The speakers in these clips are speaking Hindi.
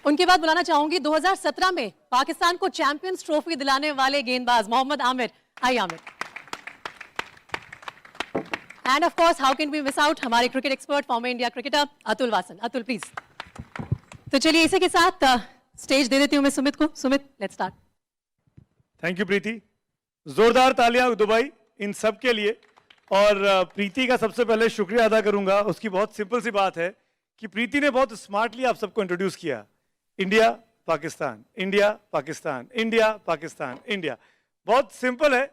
उनके बाद बुलाना चाहूंगी 2017 में पाकिस्तान को चैंपियंस ट्रॉफी दिलाने वाले गेंदबाज मोहम्मद आमिर। आइए Amir. And of course how can we miss out हमारे cricket expert former India cricketer Atul Wassan. Atul please. तो चलिए इसी के साथ स्टेज दे देती हूं मैं सुमित को। Sumit let's start. Thank you Preeti. जोरदार तालियां दुबई इन सब के लिए। और प्रीति का सबसे पहले शुक्रिया अदा करूंगा। उसकी बहुत सिंपल सी बात है कि प्रीति ने बहुत स्मार्टली आप सबको इंट्रोड्यूस किया। India Pakistan, India Pakistan, India Pakistan, India. बहुत सिंपल है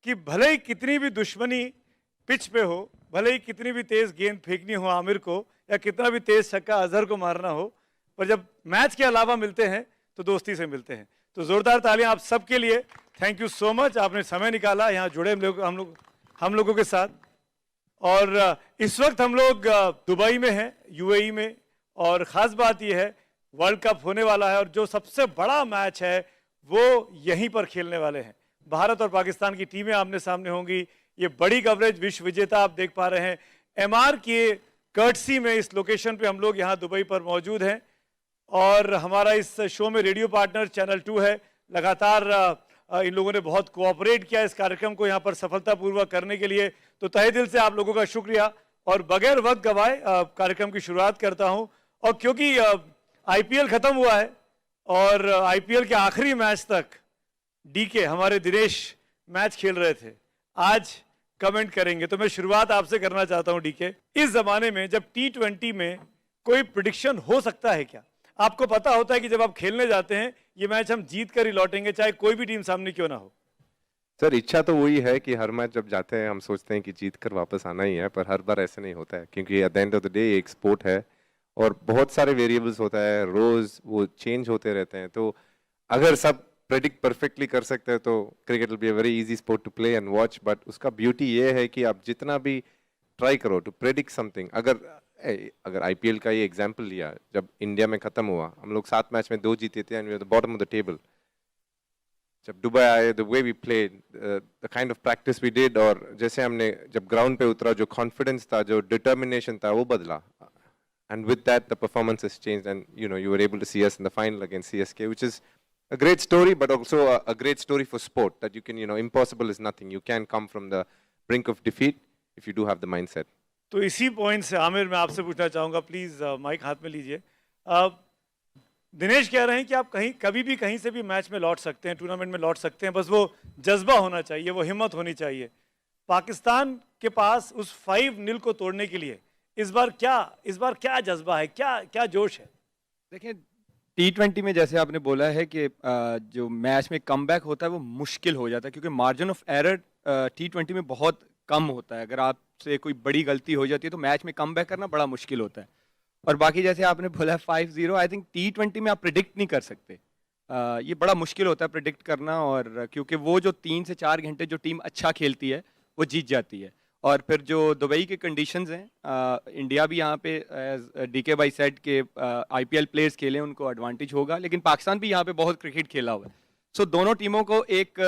कि भले ही कितनी भी दुश्मनी पिच पे हो, भले ही कितनी भी तेज गेंद फेंकनी हो आमिर को, या कितना भी तेज छक्का अजहर को मारना हो, पर जब मैच के अलावा मिलते हैं तो दोस्ती से मिलते हैं। तो जोरदार तालियां आप सबके लिए। थैंक यू सो मच, आपने समय निकाला, यहाँ जुड़े हम लोगों के साथ। और इस वक्त हम लोग दुबई में हैं, यूएई में, और ख़ास बात यह है वर्ल्ड कप होने वाला है और जो सबसे बड़ा मैच है वो यहीं पर खेलने वाले हैं। भारत और पाकिस्तान की टीमें आमने सामने होंगी। ये बड़ी कवरेज, विश्व विजेता आप देख पा रहे हैं। एमआर के कर्टसी में इस लोकेशन पे हम लोग यहाँ दुबई पर मौजूद हैं और हमारा इस शो में रेडियो पार्टनर चैनल 2 है। लगातार इन लोगों ने बहुत कोऑपरेट किया इस कार्यक्रम को यहाँ पर सफलतापूर्वक करने के लिए। तो तहे दिल से आप लोगों का शुक्रिया। और बगैर वक्त गवाए कार्यक्रम की शुरुआत करता हूँ। और क्योंकि आईपीएल खत्म हुआ है और आईपीएल के आखिरी मैच तक डीके हमारे दिनेश मैच खेल रहे थे, आज कमेंट करेंगे। तो मैं शुरुआत आपसे करना चाहता हूं डीके। इस जमाने में जब T20 में कोई प्रिडिक्शन हो सकता है क्या? आपको पता होता है कि जब आप खेलने जाते हैं ये मैच हम जीत कर ही लौटेंगे, चाहे कोई भी टीम सामने क्यों ना हो? सर, इच्छा तो वही है कि हर मैच जब जाते हैं हम सोचते हैं कि जीत कर वापस आना ही है, पर हर बार ऐसे नहीं होता है क्योंकि eight the end of the day एक स्पोर्ट है और बहुत सारे वेरिएबल्स होता है, रोज वो चेंज होते रहते हैं। तो अगर सब प्रेडिक्ट परफेक्टली कर सकते हैं तो cricket will be a very easy sport to play and watch. But उसका ब्यूटी ये है कि आप जितना भी ट्राई करो टू प्रेडिक्ट समथिंग, अगर आईपीएल का ये एग्जांपल लिया, जब इंडिया में खत्म हुआ हम लोग 7 मैच में 2 जीते थे and we are the bottom of the table. जब दुबई आए, the way we played, the kind of practice we did, और जैसे हमने जब ग्राउंड पे उतरा, जो कॉन्फिडेंस था, जो डिटर्मिनेशन था, वो बदला। And with that, the performance has changed, and you were able to see us in the final against CSK, which is a great story, but also a great story for sport. That you can, impossible is nothing. You can come from the brink of defeat if you do have the mindset. तो इसी पॉइंट से आमिर मैं आपसे पूछना चाहूँगा, प्लीज माइक हाथ में लीजिए। दिनेश कह रहे हैं कि आप कभी भी कहीं से भी मैच में लौट सकते हैं, टूर्नामेंट में लौट सकते हैं, बस वो जज्बा होना चाहिए, वो हिम्मत होनी चाहिए। पाकिस्तान के पास उस 5-0 को तोड़ने के लिए इस बार क्या जज्बा है, क्या जोश है? देखिए, T20 में जैसे आपने बोला है कि जो मैच में कमबैक होता है वो मुश्किल हो जाता है क्योंकि मार्जिन ऑफ एरर T20 में बहुत कम होता है। अगर आपसे कोई बड़ी गलती हो जाती है तो मैच में कमबैक करना बड़ा मुश्किल होता है। और बाकी जैसे आपने बोला 5-0, आई थिंक T20 में आप प्रिडिक्ट नहीं कर सकते। ये बड़ा मुश्किल होता है प्रिडिक्ट करना, और क्योंकि वो जो 3 से 4 घंटे जो टीम अच्छा खेलती है वो जीत जाती है। और फिर जो दुबई के कंडीशंस हैं, इंडिया भी यहाँ पे डीके भाई सेड के आईपीएल प्लेयर्स खेले, उनको एडवांटेज होगा, लेकिन पाकिस्तान भी यहाँ पे बहुत क्रिकेट खेला हुआ है। सो दोनों टीमों को एक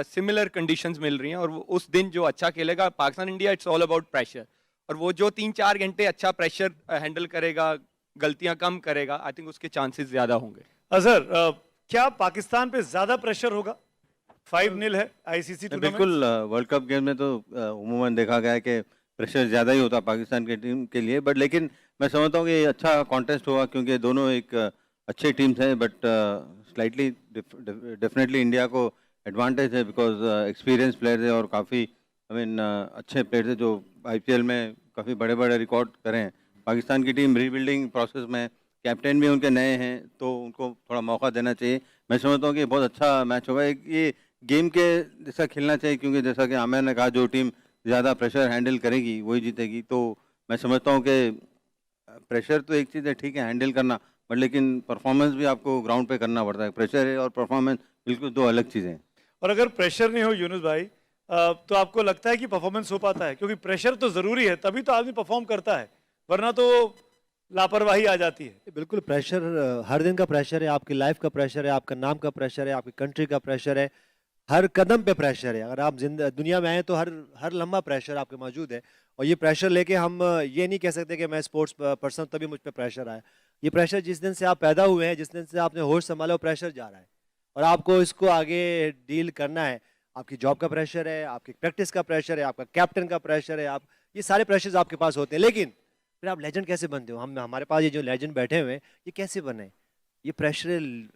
सिमिलर कंडीशंस मिल रही हैं और उस दिन जो अच्छा खेलेगा, Pakistan India, it's all about pressure. और वो जो 3-4 घंटे अच्छा प्रेशर हैंडल करेगा, गलतियाँ कम करेगा, आई थिंक उसके चांसेस ज़्यादा होंगे। अजहर, क्या पाकिस्तान पे ज़्यादा प्रेशर होगा? 5-0 है आईसीसी टूर्नामेंट। बिल्कुल, वर्ल्ड कप गेम में तो उमूमन देखा गया है कि प्रेशर ज़्यादा ही होता पाकिस्तान की टीम के लिए। बट लेकिन मैं समझता हूँ कि ये अच्छा कॉन्टेस्ट होगा क्योंकि दोनों एक अच्छे टीम्स हैं। बट स्लाइटली डेफिनेटली इंडिया को एडवांटेज है बिकॉज एक्सपीरियंस प्लेयर्स है और काफ़ी अच्छे प्लेयर्स है जो आईपीएल में काफ़ी बड़े बड़े रिकॉर्ड करें हैं। पाकिस्तान की टीम रीबिल्डिंग प्रोसेस में, कैप्टन भी उनके नए हैं तो उनको थोड़ा मौका देना चाहिए। मैं समझता हूँ कि बहुत अच्छा मैच होगा। ये गेम के जैसा खेलना चाहिए क्योंकि जैसा कि आमिर ने कहा, जो टीम ज़्यादा प्रेशर हैंडल करेगी वही जीतेगी। तो मैं समझता हूँ कि प्रेशर तो एक चीज़ है, ठीक है हैंडल करना, बट लेकिन परफॉर्मेंस भी आपको ग्राउंड पे करना पड़ता है। प्रेशर है और परफॉर्मेंस बिल्कुल 2 अलग चीज़ें हैं। और अगर प्रेशर नहीं हो यूनुस भाई, तो आपको लगता है कि परफॉर्मेंस हो पाता है? क्योंकि प्रेशर तो ज़रूरी है, तभी तो आदमी परफॉर्म करता है, वरना तो लापरवाही आ जाती है। बिल्कुल, प्रेशर हर दिन का प्रेशर है, आपकी लाइफ का प्रेशर है, आपका नाम का प्रेशर है, आपकी कंट्री का प्रेशर है, हर कदम पे प्रेशर है। अगर आप दुनिया में आए तो हर लम्हा प्रेशर आपके मौजूद है। और ये प्रेशर लेके हम ये नहीं कह सकते कि मैं स्पोर्ट्स पर्सन तभी मुझ पे प्रेशर आया। ये प्रेशर जिस दिन से आप पैदा हुए हैं, जिस दिन से आपने होश संभाला, वो प्रेशर जा रहा है और आपको इसको आगे डील करना है। आपकी जॉब का प्रेशर है, आपकी प्रैक्टिस का प्रेशर है, आपका कैप्टन का प्रेशर है, आप ये सारे प्रेशर्स आपके पास होते हैं। लेकिन फिर आप लेजेंड कैसे बनते हो? हम हमारे पास ये जो लेजेंड बैठे हुए हैं, ये कैसे बने? ये प्रेशर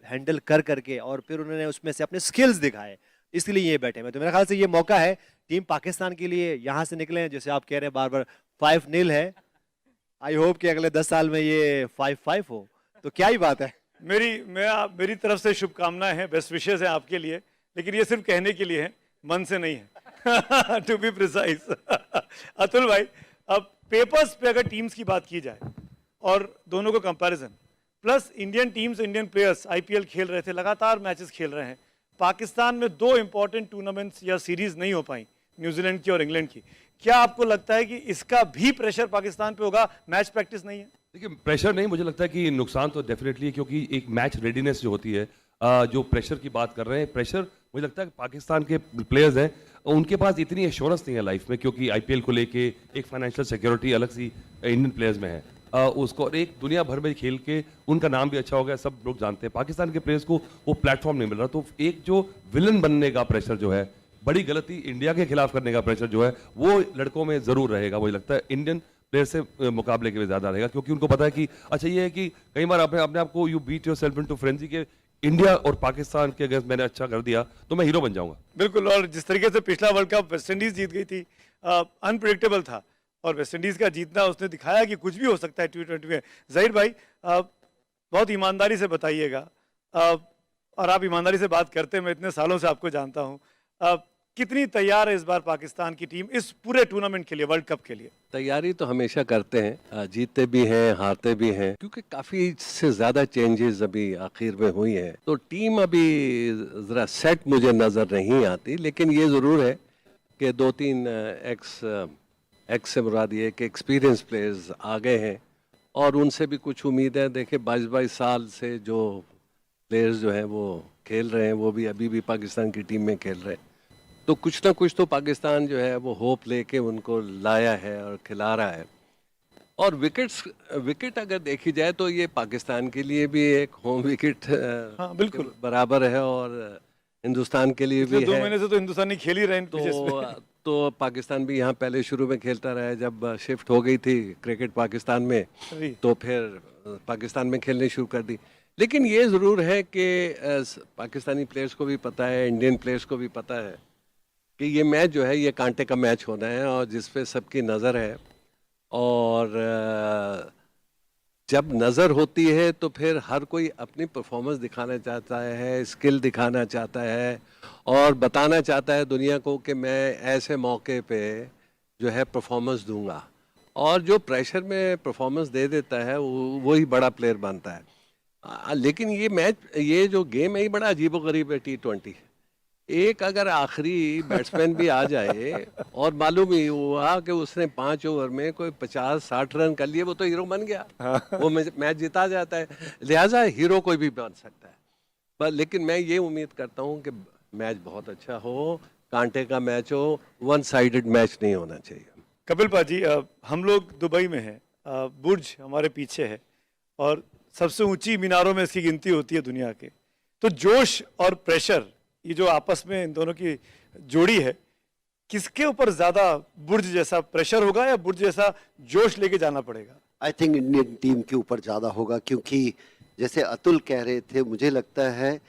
हैंडल कर करके और फिर उन्होंने उसमें से अपने स्किल्स दिखाए, इसलिए ये बैठे हुए। तो मेरे ख्याल से ये मौका है टीम पाकिस्तान के लिए, यहाँ से निकले हैं, जैसे आप कह रहे हैं बार बार 5-0 है। आई होप कि अगले 10 साल में ये 5-5 हो, तो क्या ही बात है। मेरी तरफ से शुभकामनाएं हैं, बेस्ट विशेस हैं आपके लिए, लेकिन ये सिर्फ कहने के लिए है, मन से नहीं है। To be precise. अतुल भाई, अब पेपर्स पे अगर टीम्स की बात की जाए और दोनों को comparison, plus Indian teams, Indian players IPL खेल रहे थे, लगातार मैचेस खेल रहे हैं। पाकिस्तान में 2 इंपॉर्टेंट टूर्नामेंट्स या सीरीज नहीं हो पाई, न्यूजीलैंड की और इंग्लैंड की। क्या आपको लगता है कि इसका भी प्रेशर पाकिस्तान पे होगा? मैच प्रैक्टिस नहीं है। देखिए, प्रेशर नहीं, मुझे लगता है कि नुकसान तो डेफिनेटली है, क्योंकि एक मैच रेडीनेस जो होती है, जो प्रेशर की बात कर रहे हैं, प्रेशर मुझे लगता है कि पाकिस्तान के प्लेयर्स हैं, उनके पास इतनी एश्योरेंस नहीं है लाइफ में, क्योंकि आईपीएल को लेके एक फाइनेंशियल सिक्योरिटी अलग सी इंडियन प्लेयर्स में है। उसको और एक दुनिया भर में खेल के उनका नाम भी अच्छा हो गया, सब लोग जानते हैं। पाकिस्तान के प्लेयर्स को वो प्लेटफॉर्म नहीं मिल रहा, तो एक जो विलन बनने का प्रेशर जो है, बड़ी गलती इंडिया के खिलाफ करने का प्रेशर जो है, वो लड़कों में जरूर रहेगा। मुझे लगता है इंडियन प्लेयर से मुकाबले के ज्यादा रहेगा, क्योंकि उनको पता है कि अच्छा ये है कि कई बार अपने आप को you beat yourself into frenzy के इंडिया और पाकिस्तान के अगर मैंने अच्छा कर दिया तो मैं हीरो बन जाऊंगा। बिल्कुल, और जिस तरीके से पिछला वर्ल्ड कप वेस्ट इंडीज जीत गई थी, अनप्रेडिक्टेबल था, और वेस्ट इंडीज का जीतना उसने दिखाया कि कुछ भी हो सकता है T20 में। ज़हीर भाई, बहुत ईमानदारी से बताइएगा, और आप ईमानदारी से बात करते हैं, मैं इतने सालों से आपको जानता हूँ, कितनी तैयार है इस बार पाकिस्तान की टीम इस पूरे टूर्नामेंट के लिए, वर्ल्ड कप के लिए? तैयारी तो हमेशा करते हैं, जीतते भी हैं, हारते भी हैं, क्योंकि काफ़ी से ज़्यादा चेंजेस अभी आखिर में हुई हैं, तो टीम अभी ज़रा सेट मुझे नज़र नहीं आती। लेकिन ये ज़रूर है कि 2-3 एक्स से मुराद ये कि एक्सपीरियंस प्लेयर्स आ गए हैं, और उनसे भी कुछ उम्मीद है। देखिए 22 साल से जो प्लेयर्स जो हैं वो खेल रहे हैं, वो भी अभी भी पाकिस्तान की टीम में खेल रहे हैं, तो कुछ ना कुछ तो पाकिस्तान जो है वो होप लेके उनको लाया है और खिला रहा है। और विकेट अगर देखी जाए तो ये पाकिस्तान के लिए भी एक होम विकेट हाँ, बिल्कुल बराबर है, और हिंदुस्तान के लिए भी 2 है। महीने से तो हिंदुस्तानी खेल ही रहे हैं। तो पाकिस्तान भी यहाँ पहले शुरू में खेलता रहा है, जब शिफ्ट हो गई थी क्रिकेट पाकिस्तान में तो फिर पाकिस्तान में खेलने शुरू कर दी। लेकिन ये ज़रूर है कि पाकिस्तानी प्लेयर्स को भी पता है, इंडियन प्लेयर्स को भी पता है कि ये मैच जो है ये कांटे का मैच होना है, और जिस पे सबकी नज़र है। और जब नज़र होती है तो फिर हर कोई अपनी परफॉर्मेंस दिखाना चाहता है, स्किल दिखाना चाहता है, और बताना चाहता है दुनिया को कि मैं ऐसे मौके पे जो है परफॉर्मेंस दूंगा। और जो प्रेशर में परफॉर्मेंस दे देता है वही बड़ा प्लेयर बनता है। लेकिन ये मैच, ये जो गेम है, ये बड़ा अजीबोगरीब है T20। एक अगर आखिरी बैट्समैन भी आ जाए और मालूम ही हुआ कि उसने 5 ओवर में कोई 50-60 रन कर लिए, वो तो हीरो बन गया, वो मैच जीता जाता है। लिहाजा हीरो कोई भी बन सकता है, पर लेकिन मैं ये उम्मीद करता हूँ कि मैच बहुत अच्छा हो, कांटे का मैच हो, वन साइडेड मैच नहीं होना चाहिए। कपिल पाजी, हम लोग दुबई में हैं, बुर्ज हमारे पीछे है, और सबसे ऊंची मीनारों में इसकी गिनती होती है दुनिया के। तो जोश और प्रेशर, ये जो आपस में इन दोनों की जोड़ी है, किसके ऊपर ज्यादा बुर्ज जैसा प्रेशर होगा या बुर्ज जैसा जोश लेके जाना पड़ेगा? आई थिंक इंडियन टीम के ऊपर ज़्यादा होगा, क्योंकि जैसे अतुल कह रहे थे, मुझे लगता है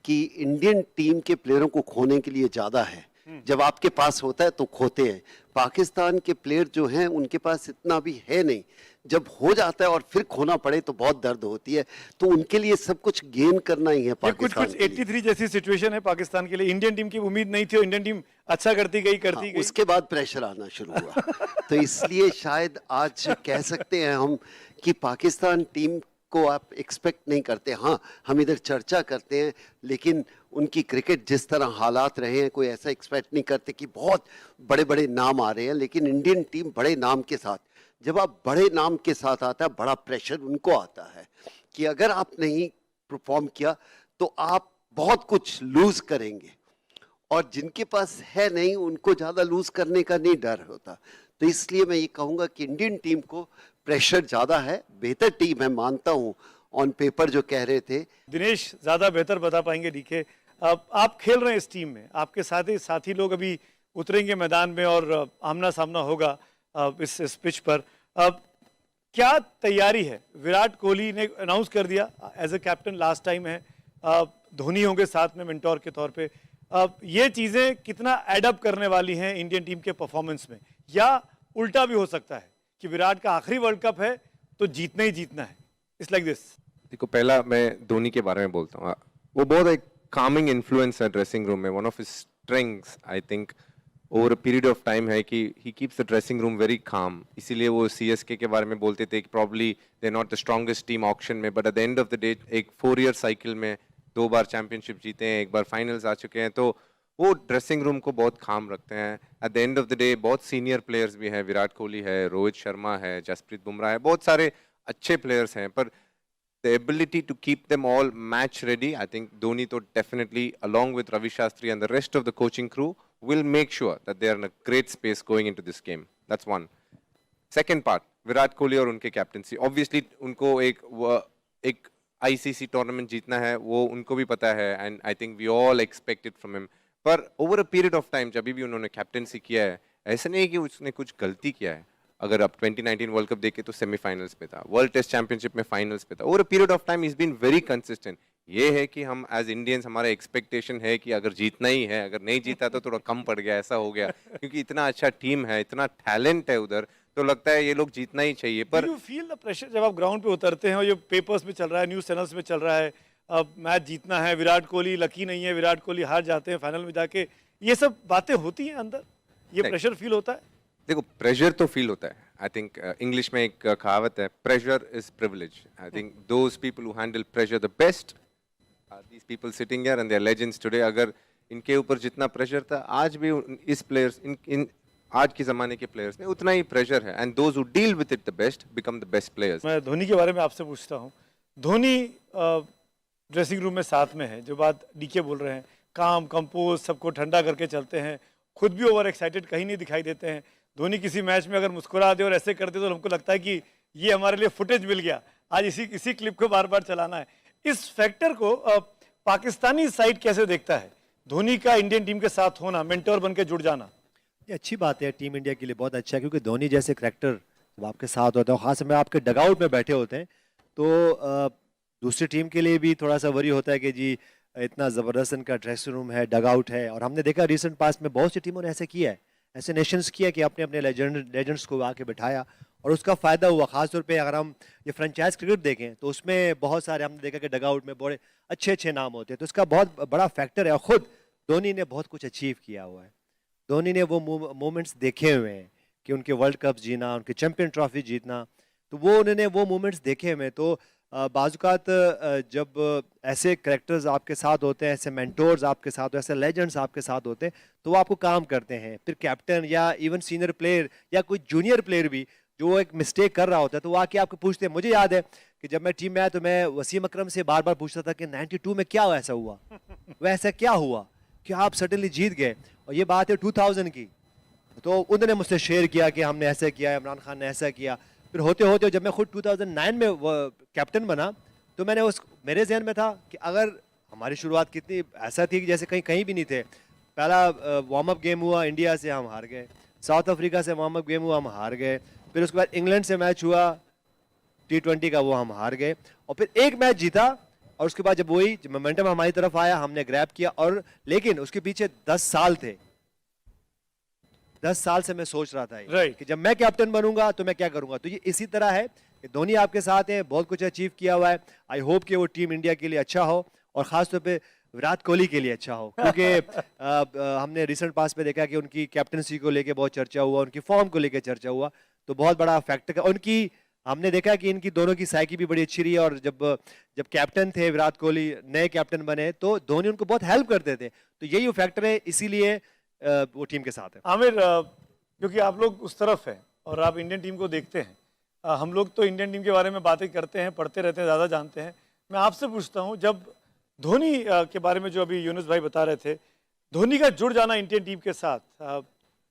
कि इंडियन टीम के प्लेयरों को खोने के लिए ज़्यादा है। जब आपके पास होता है तो खोते हैं। पाकिस्तान के प्लेयर जो हैं उनके पास इतना भी है नहीं, जब हो जाता है और फिर खोना पड़े तो बहुत दर्द होती है, तो उनके लिए सब कुछ गेन करना ही है पाकिस्तान कुछ 83 जैसी सिचुएशन है पाकिस्तान के लिए। इंडियन टीम की उम्मीद नहीं थी और इंडियन टीम अच्छा करती गई। उसके बाद प्रेशर आना शुरू हुआ। तो इसलिए शायद आज कह सकते हैं हम कि पाकिस्तान टीम को आप एक्सपेक्ट नहीं करते। हाँ, हम इधर चर्चा करते हैं, लेकिन उनकी क्रिकेट जिस तरह हालात रहे हैं, कोई ऐसा एक्सपेक्ट नहीं करते कि बहुत बड़े बड़े नाम आ रहे हैं। लेकिन इंडियन टीम बड़े नाम के साथ, जब आप बड़े नाम के साथ आता है, बड़ा प्रेशर उनको आता है कि अगर आप नहीं परफॉर्म किया तो आप बहुत कुछ लूज करेंगे, और जिनके पास है नहीं उनको ज़्यादा लूज करने का नहीं डर होता। तो इसलिए मैं ये कहूँगा कि इंडियन टीम को प्रेशर ज़्यादा है, बेहतर टीम है मानता हूँ ऑन पेपर जो कह रहे थे। दिनेश ज़्यादा बेहतर बता पाएंगे डीके। आप खेल रहे हैं इस टीम में, आपके साथी लोग अभी उतरेंगे मैदान में और आमना सामना होगा इस पिच पर। क्या तैयारी है? विराट कोहली ने अनाउंस कर दिया as a captain, last time है, धोनी होंगे साथ में मेंटोर के तौर पे। ये चीज़ें कितना एडअप करने वाली हैं इंडियन टीम के परफॉर्मेंस में, या उल्टा भी हो सकता है कि विराट का आखिरी वर्ल्ड कप है तो जीतना ही जीतना है? It's like this. देखो, पहला मैं धोनी के बारे में बोलता हूँ। वो बहुत एक calming influence है ड्रेसिंग रूम में। One of his strengths I think over a period of time है कि he keeps the dressing room very calm. इसीलिए वो सीएसके के बारे में बोलते थे कि probably they are not the strongest team auction में, but at the end of the day एक 4 ईयर साइकिल में 2 बार चैंपियनशिप जीते हैं, 1 बार फाइनल्स आ चुके हैं, तो वो ड्रेसिंग रूम को बहुत काम रखते हैं। Eight the end of the day बहुत सीनियर प्लेयर्स भी हैं, विराट कोहली है, रोहित शर्मा है, जसप्रीत बुमराह है, बहुत सारे अच्छे प्लेयर्स हैं, पर the ability to keep them all match ready, I think Dhoni to definitely, along with Ravi Shastri and the rest of the coaching crew, will make sure that they are in a great space going into this game. That's one. Second part, Virat Kohli और उनके कैप्टनसी, obviously उनको एक ICC टूर्नामेंट जीतना है, वो उनको भी पता है, and I think we all expect it from him. पर over a period of time जब भी उन्होंने कैप्टनसी किया है, ऐसा नहीं है कि उसने कुछ गलती किया है। अगर आप 2019 वर्ल्ड कप देखे तो सेमीफाइनल्स पे था, वर्ल्ड टेस्ट चैंपियनशिप में फाइनल्स पे था। Over a period of time is been very consistent. ये है कि हम एज इंडियंस, हमारा एक्सपेक्टेशन है कि अगर जीतना ही है, अगर नहीं जीता तो थोड़ा कम पड़ गया, ऐसा हो गया, क्योंकि इतना अच्छा टीम है, इतना टैलेंट है उधर, तो लगता है ये लोग जीतना ही चाहिए। पर यू फील द प्रेशर जब आप ग्राउंड पे उतरते हैं और ये पेपर्स में चल रहा है, न्यूज़ चैनल्स में चल रहा है, अब मैच जीतना है, विराट कोहली लकी नहीं है, विराट कोहली हार जाते हैं फाइनल में जाके, ये सब बातें होती हैं अंदर, ये प्रेशर फील होता है? देखो, प्रेशर तो फील होता है। आई थिंक इंग्लिश में एक कहावत है, pressure is privilege. I think those people who handle pressure the best are these people sitting here and they are legends today. अगर इनके ऊपर जितना प्रेशर था, आज भी इस प्लेयर्स इन आज के ज़माने के प्लेयर्स में उतना ही प्रेशर है, and those who deal with it the best become the best players. मैं धोनी के बारे में आपसे पूछता हूँ। धोनी ड्रेसिंग रूम में साथ में है, जो बात डीके बोल रहे हैं, काम कंपोज, सबको ठंडा करके चलते हैं, खुद भी ओवर एक्साइटेड कहीं नहीं दिखाई देते हैं। धोनी किसी मैच में अगर मुस्कुरा दे और ऐसे कर दे तो हमको लगता है कि ये हमारे लिए फुटेज मिल गया, आज इसी क्लिप को बार बार चलाना है। इस फैक्टर को पाकिस्तानी साइड कैसे देखता है? धोनी का इंडियन टीम के साथ होना, मेंटोर बन के जुड़ जाना, ये अच्छी बात है, टीम इंडिया के लिए बहुत अच्छा है, क्योंकि धोनी जैसे करैक्टर जब आपके साथ होता है, खास में आपके डगआउट में बैठे होते हैं, तो दूसरी टीम के लिए भी थोड़ा सा वरी होता है कि जी इतना ज़बरदस्त इनका ड्रेसिंग रूम है, डगआउट है। और हमने देखा रिसेंट पास्ट में बहुत सी टीमों ने ऐसे किया है, ऐसे नेशंस किया कि अपने अपने लेजेंड्स को आके बिठाया और उसका फ़ायदा हुआ। ख़ासतौर पे अगर हम ये फ्रेंचाइज क्रिकेट देखें तो उसमें बहुत सारे हमने देखा कि डगआउट में बड़े अच्छे अच्छे नाम होते हैं, तो इसका बहुत बड़ा फैक्टर है। और ख़ुद धोनी ने बहुत कुछ अचीव किया हुआ है। धोनी ने वो मोमेंट्स देखे हुए हैं कि उनके वर्ल्ड कप जीना, उनके चैम्पियन ट्रॉफी जीतना, तो वो उन्होंने वो मोमेंट्स देखे हुए। तो बाज़ात जब ऐसे करेक्टर्स आपके साथ होते हैं, ऐसे मेंटोर्स आपके साथ, ऐसे लेजेंड्स आपके साथ होते हैं, तो वो आपको काम करते हैं। फिर कैप्टन या इवन सीनियर प्लेयर या कोई जूनियर प्लेयर भी जो एक मिस्टेक कर रहा होता है, तो वो आके आपको पूछते हैं। मुझे याद है कि जब मैं टीम में आया तो मैं वसीम अकरम से बार बार पूछता था कि 92 में क्या ऐसा हुआ, वैसा क्या हुआ कि आप सडनली जीत गए। और ये बात है 2000 की, तो उन्होंने मुझसे शेयर किया कि हमने ऐसा किया, इमरान खान ने ऐसा किया। फिर होते होते जब मैं खुद 2009 में कैप्टन बना, तो मैंने मेरे जहन में था कि अगर हमारी शुरुआत कितनी ऐसा थी कि जैसे कहीं भी नहीं थे। पहला वार्म अप गेम हुआ इंडिया से, हम हार गए। साउथ अफ्रीका से वार्म अप गेम हुआ, हम हार गए। फिर उसके बाद इंग्लैंड से मैच हुआ T20 का, वो हम हार गए। और फिर एक मैच जीता, और उसके बाद जब वही मोमेंटम हमारी तरफ आया, हमने ग्रैब किया। और लेकिन उसके पीछे 10 साल थे। 10 साल से मैं सोच रहा था कि जब मैं कैप्टन बनूंगा तो मैं क्या करूंगा। तो ये इसी तरह है कि धोनी आपके साथ है, बहुत कुछ अचीव किया हुआ है। आई होप कि वो टीम इंडिया के लिए अच्छा हो, और खासतौर पे विराट कोहली के लिए अच्छा हो, क्योंकि हमने रिसेंट पास में देखा कि उनकी कैप्टनसी को लेके बहुत चर्चा हुआ, उनकी फॉर्म को लेके चर्चा हुआ, तो बहुत बड़ा फैक्टर उनकी। हमने देखा कि इनकी दोनों की साइकी भी बड़ी अच्छी रही है, और जब कैप्टन थे विराट कोहली, नए कैप्टन बने, तो धोनी उनको बहुत हेल्प करते थे। तो यही वो फैक्टर है, इसीलिए वो टीम के साथ है। आमिर, क्योंकि आप लोग उस तरफ हैं और आप इंडियन टीम को देखते हैं, हम लोग तो इंडियन टीम के बारे में बातें करते हैं, पढ़ते रहते हैं, ज़्यादा जानते हैं। मैं आपसे पूछता हूं, जब धोनी के बारे में जो अभी यूनुस भाई बता रहे थे, धोनी का जुड़ जाना इंडियन टीम के साथ,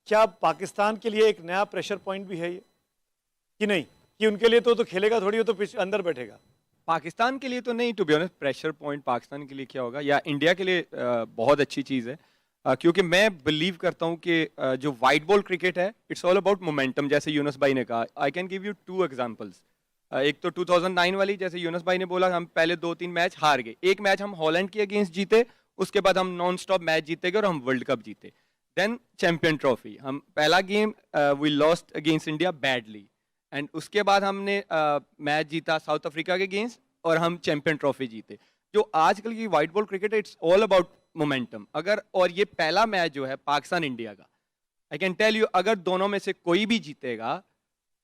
क्या पाकिस्तान के लिए एक नया प्रेशर पॉइंट भी है ये कि नहीं? कि उनके लिए तो खेलेगा थोड़ी, वो तो पिच अंदर बैठेगा? पाकिस्तान के लिए तो नहीं, to be honest pressure point Pakistan के लिए क्या होगा या इंडिया के लिए बहुत अच्छी चीज़ है, क्योंकि मैं बिलीव करता हूँ कि जो वाइट बॉल क्रिकेट है इट्स ऑल अबाउट मोमेंटम, जैसे यूनुस भाई ने कहा। I can give you 2 examples. एक तो 2009 वाली, जैसे यूनुस भाई ने बोला, हम पहले 2-3 मैच हार गए, एक मैच हम हॉलैंड के अगेंस्ट जीते, उसके बाद हम नॉन स्टॉप मैच जीते गए और हम वर्ल्ड कप जीते। देन चैंपियन ट्रॉफी, हम पहला game we lost against India badly, and उसके बाद हमने मैच जीता साउथ अफ्रीका के अगेंस्ट और हम चैंपियन ट्रॉफी जीते। जो आजकल की वाइट बॉल क्रिकेट है इट्स ऑल अबाउट मोमेंटम। अगर, और ये पहला मैच जो है पाकिस्तान इंडिया का, आई कैन टेल यू, अगर दोनों में से कोई भी जीतेगा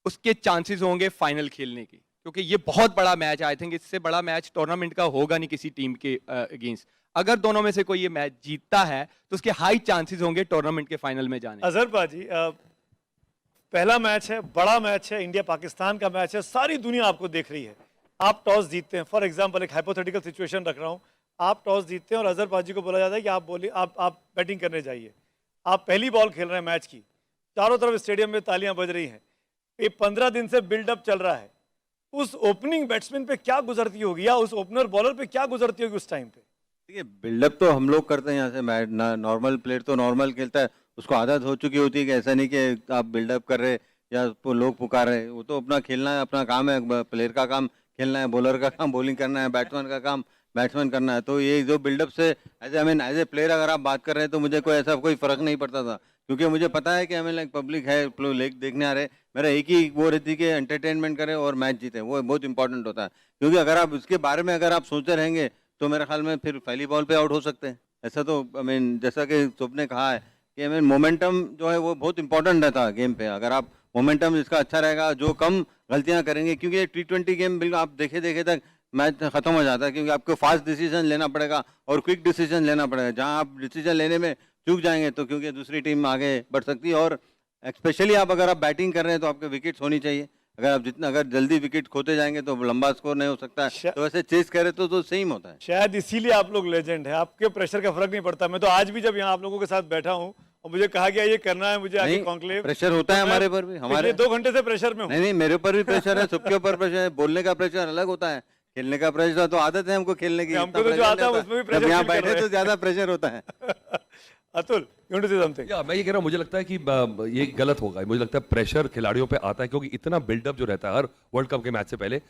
उसके चांसेस होंगे फाइनल खेलने की, क्योंकि ये बहुत बड़ा मैच है। आई थिंक इससे बड़ा मैच टूर्नामेंट का होगा नहीं किसी टीम के अगेंस्ट। अगर दोनों में से कोई ये मैच जीतता है तो उसके हाई चांसेस होंगे टूर्नामेंट के फाइनल में जाने। अजहर बाजी, पहला मैच है, बड़ा मैच है, इंडिया पाकिस्तान का मैच है, सारी दुनिया आपको देख रही है। आप टॉस जीतते हैं, फॉर एग्जांपल एक हाइपोथेटिकल सिचुएशन रख रहा हूँ, आप टॉस जीतते हैं और अजहर बाजी को बोला जाता है कि आप बोलिए, आप बैटिंग करने जाइए। आप पहली बॉल खेल रहे हैं मैच की, चारों तरफ स्टेडियम में तालियां बज रही हैं, ये 15 दिन से बिल्डअप चल रहा है, उस ओपनिंग बैट्समैन पे क्या गुजरती होगी या उस ओपनर बॉलर पे क्या गुजरती होगी उस टाइम पे? देखिए, बिल्डअप तो हम लोग करते हैं यहाँ से, मैच नॉर्मल प्लेयर तो नॉर्मल खेलता है, उसको आदत हो चुकी होती है कि ऐसा नहीं कि आप बिल्डअप कर रहे या लोग पुकार रहे, वो तो अपना खेलना है, अपना काम है, प्लेयर का काम खेलना है, बॉलर का काम बॉलिंग करना है, बैट्समैन का काम बैट्समैन करना है। तो ये जो बिल्डअप से एज ए प्लेयर अगर आप बात कर रहे हैं तो मुझे कोई ऐसा कोई फ़र्क नहीं पड़ता था, क्योंकि मुझे पता है कि लाइक पब्लिक है, लोग देखने आ रहे, मेरा एक ही वो रहती कि एंटरटेनमेंट करें और मैच जीते, वो बहुत इंपॉर्टेंट होता है। क्योंकि अगर आप इसके बारे में अगर आप सोचते रहेंगे तो मेरे ख्याल में फिर पहली बॉल पे आउट हो सकते हैं। ऐसा तो जैसा कि शुभ ने कहा है कि मोमेंटम जो है वो बहुत इंपॉर्टेंट रहता है गेम पे। अगर आप मोमेंटम इसका अच्छा रहेगा, जो कम गलतियां करेंगे, क्योंकि ये T20 गेम बिल्कुल आप देखे तक मैच खत्म हो जाता है, क्योंकि आपको फास्ट डिसीजन लेना पड़ेगा और क्विक डिसीजन लेना पड़ेगा। जहां आप डिसीजन लेने में चूक जाएंगे तो क्योंकि दूसरी टीम आगे बढ़ सकती है, और स्पेशली अगर आप बैटिंग कर रहे हैं तो आपके विकेट्स होनी चाहिए। अगर जल्दी विकेट खोते जाएंगे तो लंबा स्कोर नहीं हो सकता है, तो वैसे चेस करे तो सेम होता है। शायद इसीलिए आप लोग लेजेंड हैं, आपके प्रेशर का फर्क नहीं पड़ता। मैं तो आज भी जब यहाँ आप लोगों के साथ बैठा हूँ और मुझे कहा गया ये करना है, मुझे आगे कॉन्क्लेव, प्रेशर होता है हमारे पर भी, हमारे 2 घंटे से प्रेशर में हूँ। नहीं, मेरे ऊपर भी प्रेशर है, सबके ऊपर प्रेशर है। बोलने का प्रेशर अलग होता है, खेलने का प्रेशर तो आदत है हमको खेलने की, हमको तो जो आता है उसमें भी प्रेशर यहाँ बैठे तो ज्यादा प्रेशर होता है। Atul, you want to say something? या मैं ये कह रहा हूँ, मुझे लगता है कि ये गलत होगा। मुझे लगता है प्रेशर खिलाड़ियों पे आता है क्योंकि इतना बिल्डअप जो रहता है हर वर्ल्ड कप के मैच से पहले।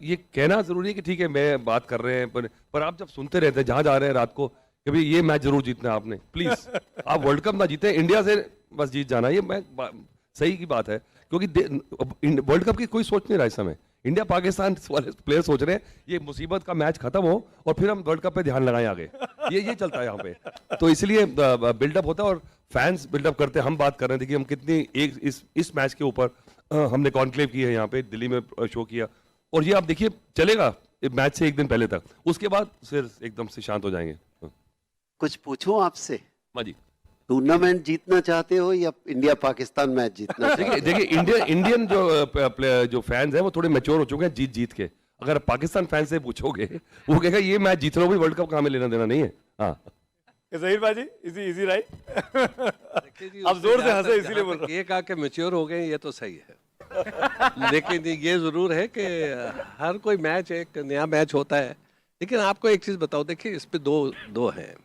ये कहना जरूरी है कि ठीक है मैं बात कर रहे हैं, पर आप जब सुनते रहते हैं जहां जा रहे हैं रात को कि भाई ये मैच जरूर जीतना है आपने, प्लीज आप वर्ल्ड कप ना जीते, इंडिया से बस जीत जाना, ये सही की बात है। क्योंकि वर्ल्ड कप की कोई सोच नहीं रहा इस समय, इंडिया पाकिस्तान वाले प्लेयर सोच रहे हैं ये मुसीबत का मैच खत्म हो और फिर हम वर्ल्ड कप पे ध्यान लगाएं आगे। ये चलता है यहाँ पे, तो इसलिए बिल्डअप होता है और फैंस बिल्डअप करते हैं। हम बात कर रहे थे कि हम कितनी इस मैच के ऊपर हमने कॉन्क्लेव की है यहाँ पे, दिल्ली में शो किया, और ये आप देखिए चलेगा मैच से एक दिन पहले तक, उसके बाद फिर एकदम से शांत हो जाएंगे। कुछ पूछूं आपसे? हाँ जी, टूर्नामेंट जीतना चाहते हो या इंडिया पाकिस्तान मैच जीतना चाहते हो? देखिए इंडियन जो फैंस हैं वो थोड़े मैच्योर हो चुके हैं जीत के। अगर पाकिस्तान फैन से पूछोगे वो कहेगा ये मैच जीत लो, भी वर्ल्ड कप का हमें लेना देना नहीं है। हाँ ज़हीर बाजी, इजी राइट। आप जोर से हंसे इसीलिए बोल रहा हूँ। ये कहा कि मैच्योर हो गए, ये तो सही है। लेकिन ये जरूर है कि हर कोई मैच एक नया मैच होता है। लेकिन आपको एक चीज बताओ, देखिए इस पे दो हैं।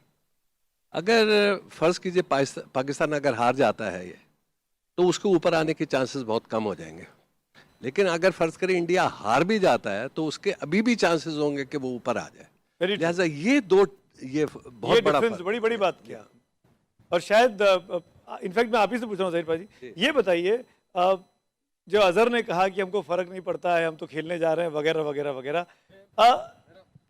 अगर फर्ज कीजिए पाकिस्तान अगर हार जाता है ये, तो उसके ऊपर आने के चांसेस बहुत कम हो जाएंगे। लेकिन अगर फर्ज करें इंडिया हार भी जाता है तो उसके अभी भी चांसेस होंगे कि वो ऊपर आ जाए। लिहाजा ये बहुत बड़ा फर्क, बड़ी बात किया। और शायद इनफैक्ट मैं आप ही से पूछ रहा हूँ ज़हीर भाजी, ये बताइए जो अजहर ने कहा कि हमको फर्क नहीं पड़ता है, हम तो खेलने जा रहे हैं वगैरह वगैरह वगैरह,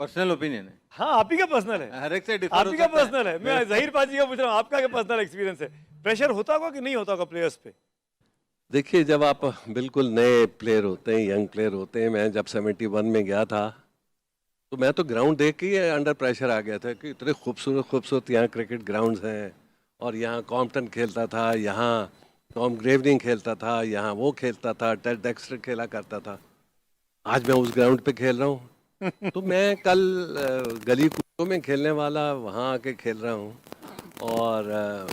पर्सनल ओपिनियन है। हाँ, आप ही का पर्सनल है, हर एक से आप ही का पर्सनल है। मैं ज़हीर बाजी का पूछ रहा हूँ, आपका क्या पर्सनल एक्सपीरियंस है? प्रेशर होता होगा कि नहीं होता होगा प्लेयर्स पे? देखिए जब आप बिल्कुल नए प्लेयर होते हैं, यंग प्लेयर होते हैं, मैं जब 71 में गया था तो मैं तो ग्राउंड देख के अंडर प्रेशर आ गया था कि इतने खूबसूरत यहाँ क्रिकेट ग्राउंड्स हैं, और यहाँ कॉम्पटन खेलता था, यहाँ टॉम ग्रेवलिंग खेलता था, यहाँ वो खेलता था, टेड डेक्स्टर खेला करता था। आज मैं उस ग्राउंड पे खेल रहा हूँ। तो मैं कल गली कूदों में खेलने वाला वहाँ आके खेल रहा हूँ, और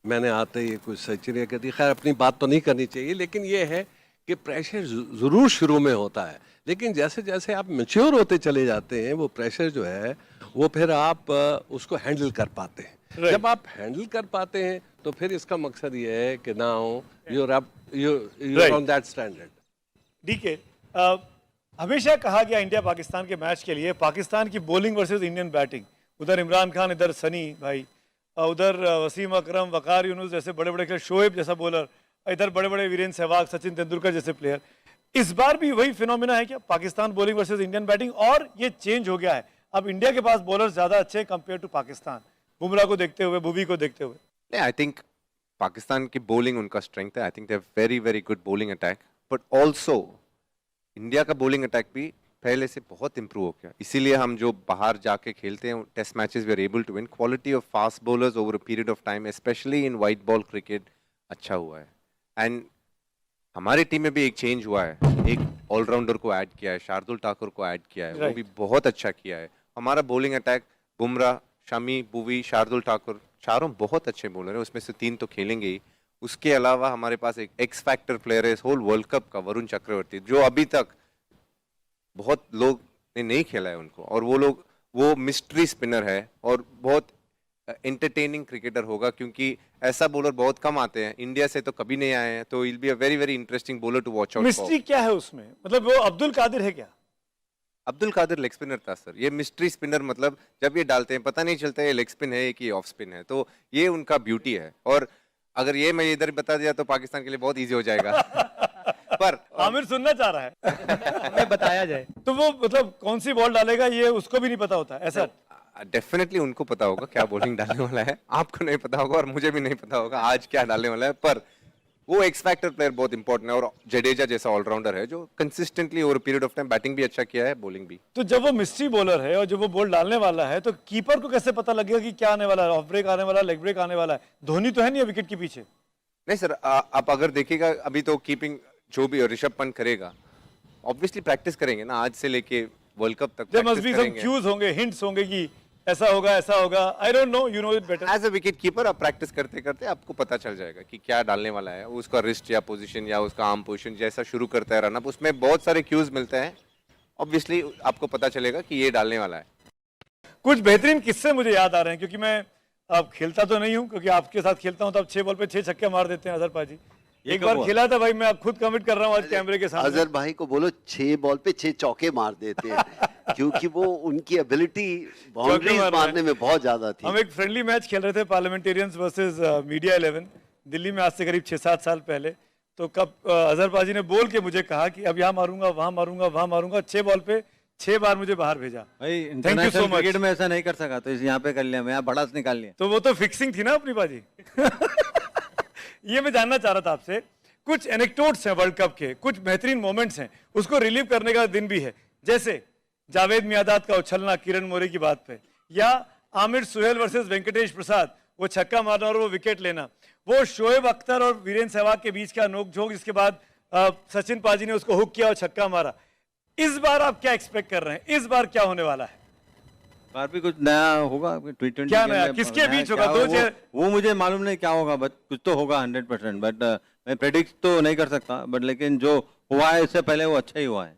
मैंने आते ही कुछ सेंचुरी कर दी। खैर अपनी बात तो नहीं करनी चाहिए, लेकिन ये है कि प्रेशर ज़रूर शुरू में होता है, लेकिन जैसे जैसे आप मैच्योर होते चले जाते हैं वो प्रेशर जो है वो फिर आप उसको हैंडल कर पाते हैं। Right. जब आप हैंडल कर पाते हैं तो फिर इसका मकसद ये है कि now you're Right. on that standard. DK, हमेशा कहा गया इंडिया पाकिस्तान के मैच के लिए पाकिस्तान की बॉलिंग वर्सेस इंडियन बैटिंग, उधर इमरान खान, इधर सनी भाई, उधर वसीम अकरम, वकार यूनुस जैसे बड़े बड़े खिलाड़ी, शोएब जैसा बॉलर, इधर बड़े बड़े वीरेंद्र सहवाग, सचिन तेंदुलकर जैसे प्लेयर। इस बार भी वही फिनोमिना है क्या, Pakistan bowling versus Indian batting, और ये चेंज हो गया है, अब इंडिया के पास बॉलर ज्यादा अच्छे कंपेयर टू पाकिस्तान, बुमराह को देखते हुए, भुवी को देखते हुए? नहीं, आई थिंक पाकिस्तान की बॉलिंग उनका स्ट्रेंथ है। I think they very very good bowling attack, but also India का बॉलिंग अटैक भी पहले से बहुत इंप्रूव हो गया। इसीलिए हम जो बाहर जाके खेलते हैं test matches we are able to win. Quality of fast bowlers over a period of time, specially in white ball cricket, अच्छा हुआ है। एंड हमारी टीम में भी एक चेंज हुआ है, एक ऑलराउंडर को ऐड किया है, शार्दुल ठाकुर को ऐड किया है, वो भी बहुत अच्छा किया है। हमारा बॉलिंग अटैक, बुमराह, शमी, भुवी, शार्दुल ठाकुर, चारों बहुत अच्छे बॉलर हैं, उसमें से 3 तो खेलेंगे ही। उसके अलावा हमारे पास एक एक्स फैक्टर प्लेयर है इस होल वर्ल्ड कप का, वरुण चक्रवर्ती, जो अभी तक बहुत लोग ने नहीं खेला है उनको, और वो मिस्ट्री स्पिनर है और बहुत एंटरटेनिंग क्रिकेटर होगा, क्योंकि ऐसा बॉलर बहुत कम आते हैं, इंडिया से तो कभी नहीं आए हैं, तो will be a very very interesting bowler to watch out. Mystery क्या है उसमें, मतलब वो अब्दुल कादिर है क्या? अब्दुल कादिर लेग स्पिनर था सर, ये मिस्ट्री स्पिनर, मतलब जब ये डालते हैं पता नहीं चलता ये लेग स्पिन है कि ऑफ स्पिन है, तो ये उनका ब्यूटी है। और अगर ये मैं इधर बता दिया तो पाकिस्तान के लिए बहुत इजी हो जाएगा। पर आमिर सुनना चाह रहा है हमें बताया जाए। तो वो मतलब कौन सी बॉल डालेगा ये उसको भी नहीं पता होता, ऐसा? डेफिनेटली उनको पता होगा क्या बॉलिंग डालने वाला है, आपको नहीं पता होगा और मुझे भी नहीं पता होगा आज क्या डालने वाला है, पर वो एक्स फैक्टर प्लेयर बहुत इंपॉर्टेंट है। और जडेजा जैसा ऑलराउंडर है जो consistently over period of time batting भी अच्छा किया है, बॉलिंग भी। तो जब वो मिस्ट्री बॉलर है और जब वो बॉल डालने वाला है तो कीपर को कैसे पता लगेगा कि क्या आने वाला है, ऑफ ब्रेक आने वाला है, लेग ब्रेक आने वाला है? धोनी तो है नहीं विकेट के पीछे। नहीं सर, आप अगर देखिएगा अभी तो कीपिंग जो भी ऋषभ पंत करेगा, ऑब्वियसली प्रैक्टिस करेंगे ना, आज से लेके वर्ल्ड कप तक there must be some cues होंगे, हिंट्स होंगे कि ऐसा होगा, I don't know, you know it better. As a wicket keeper आप प्रैक्टिस करते करते आपको पता चल जाएगा कि क्या डालने वाला है, उसका रिस्ट या पोजीशन या उसका आर्म पोजीशन जैसा शुरू करता है रन अप, उसमें बहुत सारे क्यूज मिलते हैं, ऑब्वियसली आपको पता चलेगा कि ये डालने वाला है। कुछ बेहतरीन किस्से मुझे याद आ रहे हैं, क्योंकि मैं अब खेलता तो नहीं हूँ, क्योंकि आपके साथ खेलता हूँ तो अब 6 बॉल पे 6 छक्के मार देते हैं अजहर पाजी। एक बार खेला था भाई, मैं अब खुद कमिट कर रहा हूँ आज कैमरे के सामने। अजहर भाई को बोलो 6 बॉल पे 6 चौके मार देते हैं क्योंकि वो उनकी एबिलिटी बाउंड्रीज मारने में बहुत ज्यादा थी। हम एक फ्रेंडली मैच खेल रहे थे, पार्लियामेंटेरियंस वर्सेस मीडिया 11, दिल्ली में आज से करीब 6-7 साल पहले। तो कब अजहर पाजी ने बोल के मुझे कहा कि अब यहाँ मारूंगा, वहां मारूंगा, वहां मारूंगा, 6 बॉल पे 6 बार मुझे बाहर भेजा। भाई thank you international so much. Cricket में ऐसा नहीं कर सका तो इस यहाँ पे कर लिया, मैं यहाँ बड़ा निकाल लिया। तो वो तो फिक्सिंग थी ना अपनी बाजी। ये मैं जानना चाह रहा था आपसे, कुछ एनेक्डोट्स हैं वर्ल्ड कप के, कुछ बेहतरीन मोमेंट्स हैं, उसको रिलीव करने का दिन भी है, जैसे जावेद मियादाद का उछलना किरण मोरे की बात पे, या आमिर सुहेल वर्सेस वेंकटेश प्रसाद, वो छक्का मारना और वो विकेट लेना, वो शोएब अख्तर और वीरेंद्र सहवाग के बीच का नोकझोंक, जिसके बाद सचिन पाजी ने उसको हुक किया और छक्का मारा। इस बार आप क्या एक्सपेक्ट कर रहे हैं, इस बार क्या होने वाला है? बार भी कुछ नया होगा T20 क्या के नया? अंदर, किसके नया बीच क्या होगा? वो मुझे मालूम नहीं क्या होगा, बट कुछ तो होगा 100%, बट मैं प्रेडिक्ट तो नहीं कर सकता, बट लेकिन जो हुआ है इससे पहले वो अच्छा ही हुआ है,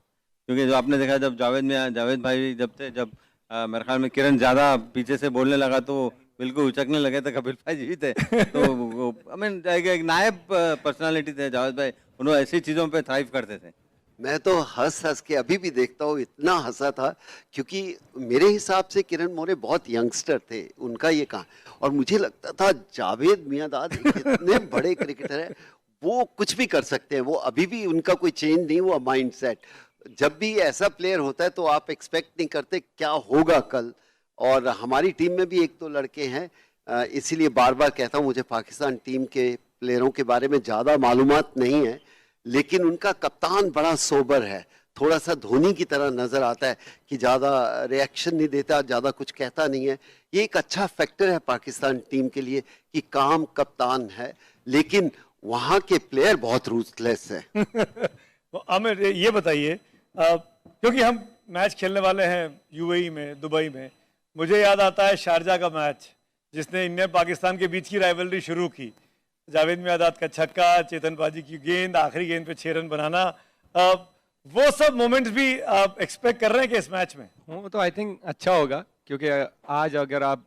क्योंकि जो आपने देखा जब जावेद भाई जब थे, जब मेरे ख्याल में किरण ज्यादा पीछे से बोलने लगा तो बिल्कुल उचकने लगे थे, कपिल भाई जी थे, तो आई मीन एक नायब पर्सनालिटी थे जावेद भाई, उन्होंने ऐसी चीजों पे थ्राइव करते थे। मैं तो हंस के अभी भी देखता हूँ, इतना हंसा था, क्योंकि मेरे हिसाब से किरण मोरे बहुत यंगस्टर थे, उनका ये कहा, और मुझे लगता था जावेद मियादाद इतने बड़े क्रिकेटर है, वो कुछ भी कर सकते हैं, वो अभी भी उनका कोई चेंज नहीं हुआ माइंडसेट। जब भी ऐसा प्लेयर होता है तो आप एक्सपेक्ट नहीं करते क्या होगा कल, और हमारी टीम में भी 1-2 लड़के हैं, इसीलिए बार बार कहता हूँ मुझे पाकिस्तान टीम के प्लेयरों के बारे में ज़्यादा मालूमात नहीं है, लेकिन उनका कप्तान बड़ा सोबर है, थोड़ा सा धोनी की तरह नजर आता है कि ज़्यादा रिएक्शन नहीं देता, ज़्यादा कुछ कहता नहीं है। ये एक अच्छा फैक्टर है पाकिस्तान टीम के लिए कि काम कप्तान है, लेकिन वहाँ के प्लेयर बहुत रूथलेस है। आमिर ये बताइए, क्योंकि हम मैच खेलने वाले हैं यूएई में, दुबई में, मुझे याद आता है शारजा का मैच जिसने इंडिया पाकिस्तान के बीच की राइवलरी शुरू की। जावेद मियादाद का छक्का, चेतन पाजी की गेंद, आखिरी गेंद पे 6 रन बनाना, वो सब मोमेंट्स भी आप एक्सपेक्ट कर रहे हैं कि इस मैच में? वो तो आई थिंक अच्छा होगा, क्योंकि आज अगर आप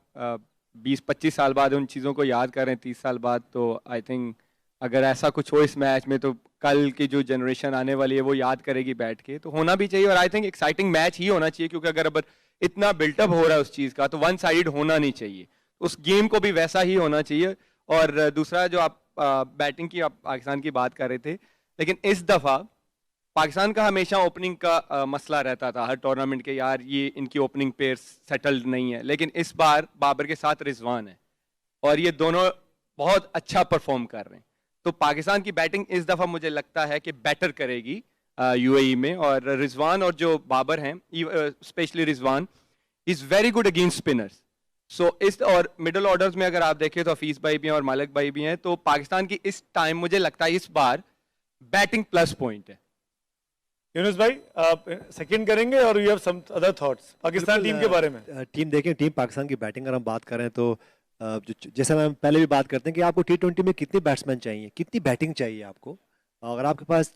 20-25 साल बाद उन चीज़ों को याद करें, 30 साल बाद, तो आई थिंक अगर ऐसा कुछ हो इस मैच में तो कल की जो जनरेशन आने वाली है वो याद करेगी बैठ के, तो होना भी चाहिए। और आई थिंक एक्साइटिंग मैच ही होना चाहिए, क्योंकि अगर अब इतना बिल्टअप हो रहा है उस चीज़ का तो वन साइड होना नहीं चाहिए, उस गेम को भी वैसा ही होना चाहिए। और दूसरा जो आप बैटिंग की, आप पाकिस्तान की बात कर रहे थे, लेकिन इस दफ़ा पाकिस्तान का हमेशा ओपनिंग का मसला रहता था हर टूर्नामेंट के, यार ये इनकी ओपनिंग पेयर सेटल्ड नहीं है, लेकिन इस बार बाबर के साथ रिजवान है और ये दोनों बहुत अच्छा परफॉर्म कर रहे हैं। तो पाकिस्तान की बैटिंग इस दफ़ा मुझे लगता है कि बेटर करेगी यूएई में, और रिजवान और जो बाबर हैं, specially Rizwan is very good against spinners. So इस और मिडिल ऑर्डर्स में अगर आप देखें तो हफीज भाई भी हैं और मालिक भाई भी हैं, तो पाकिस्तान की इस टाइम मुझे लगता है इस बार बैटिंग प्लस पॉइंट है। यूनुस भाई, आप सेकंड करेंगे और you have some other thoughts Pakistan team के बारे में? टीम देखें, टीम पाकिस्तान की बैटिंग अगर हम बात करें तो जैसा हम पहले भी बात करते हैं कि आपको T20 में कितने बैट्समैन चाहिए, कितनी बैटिंग चाहिए आपको। अगर आपके पास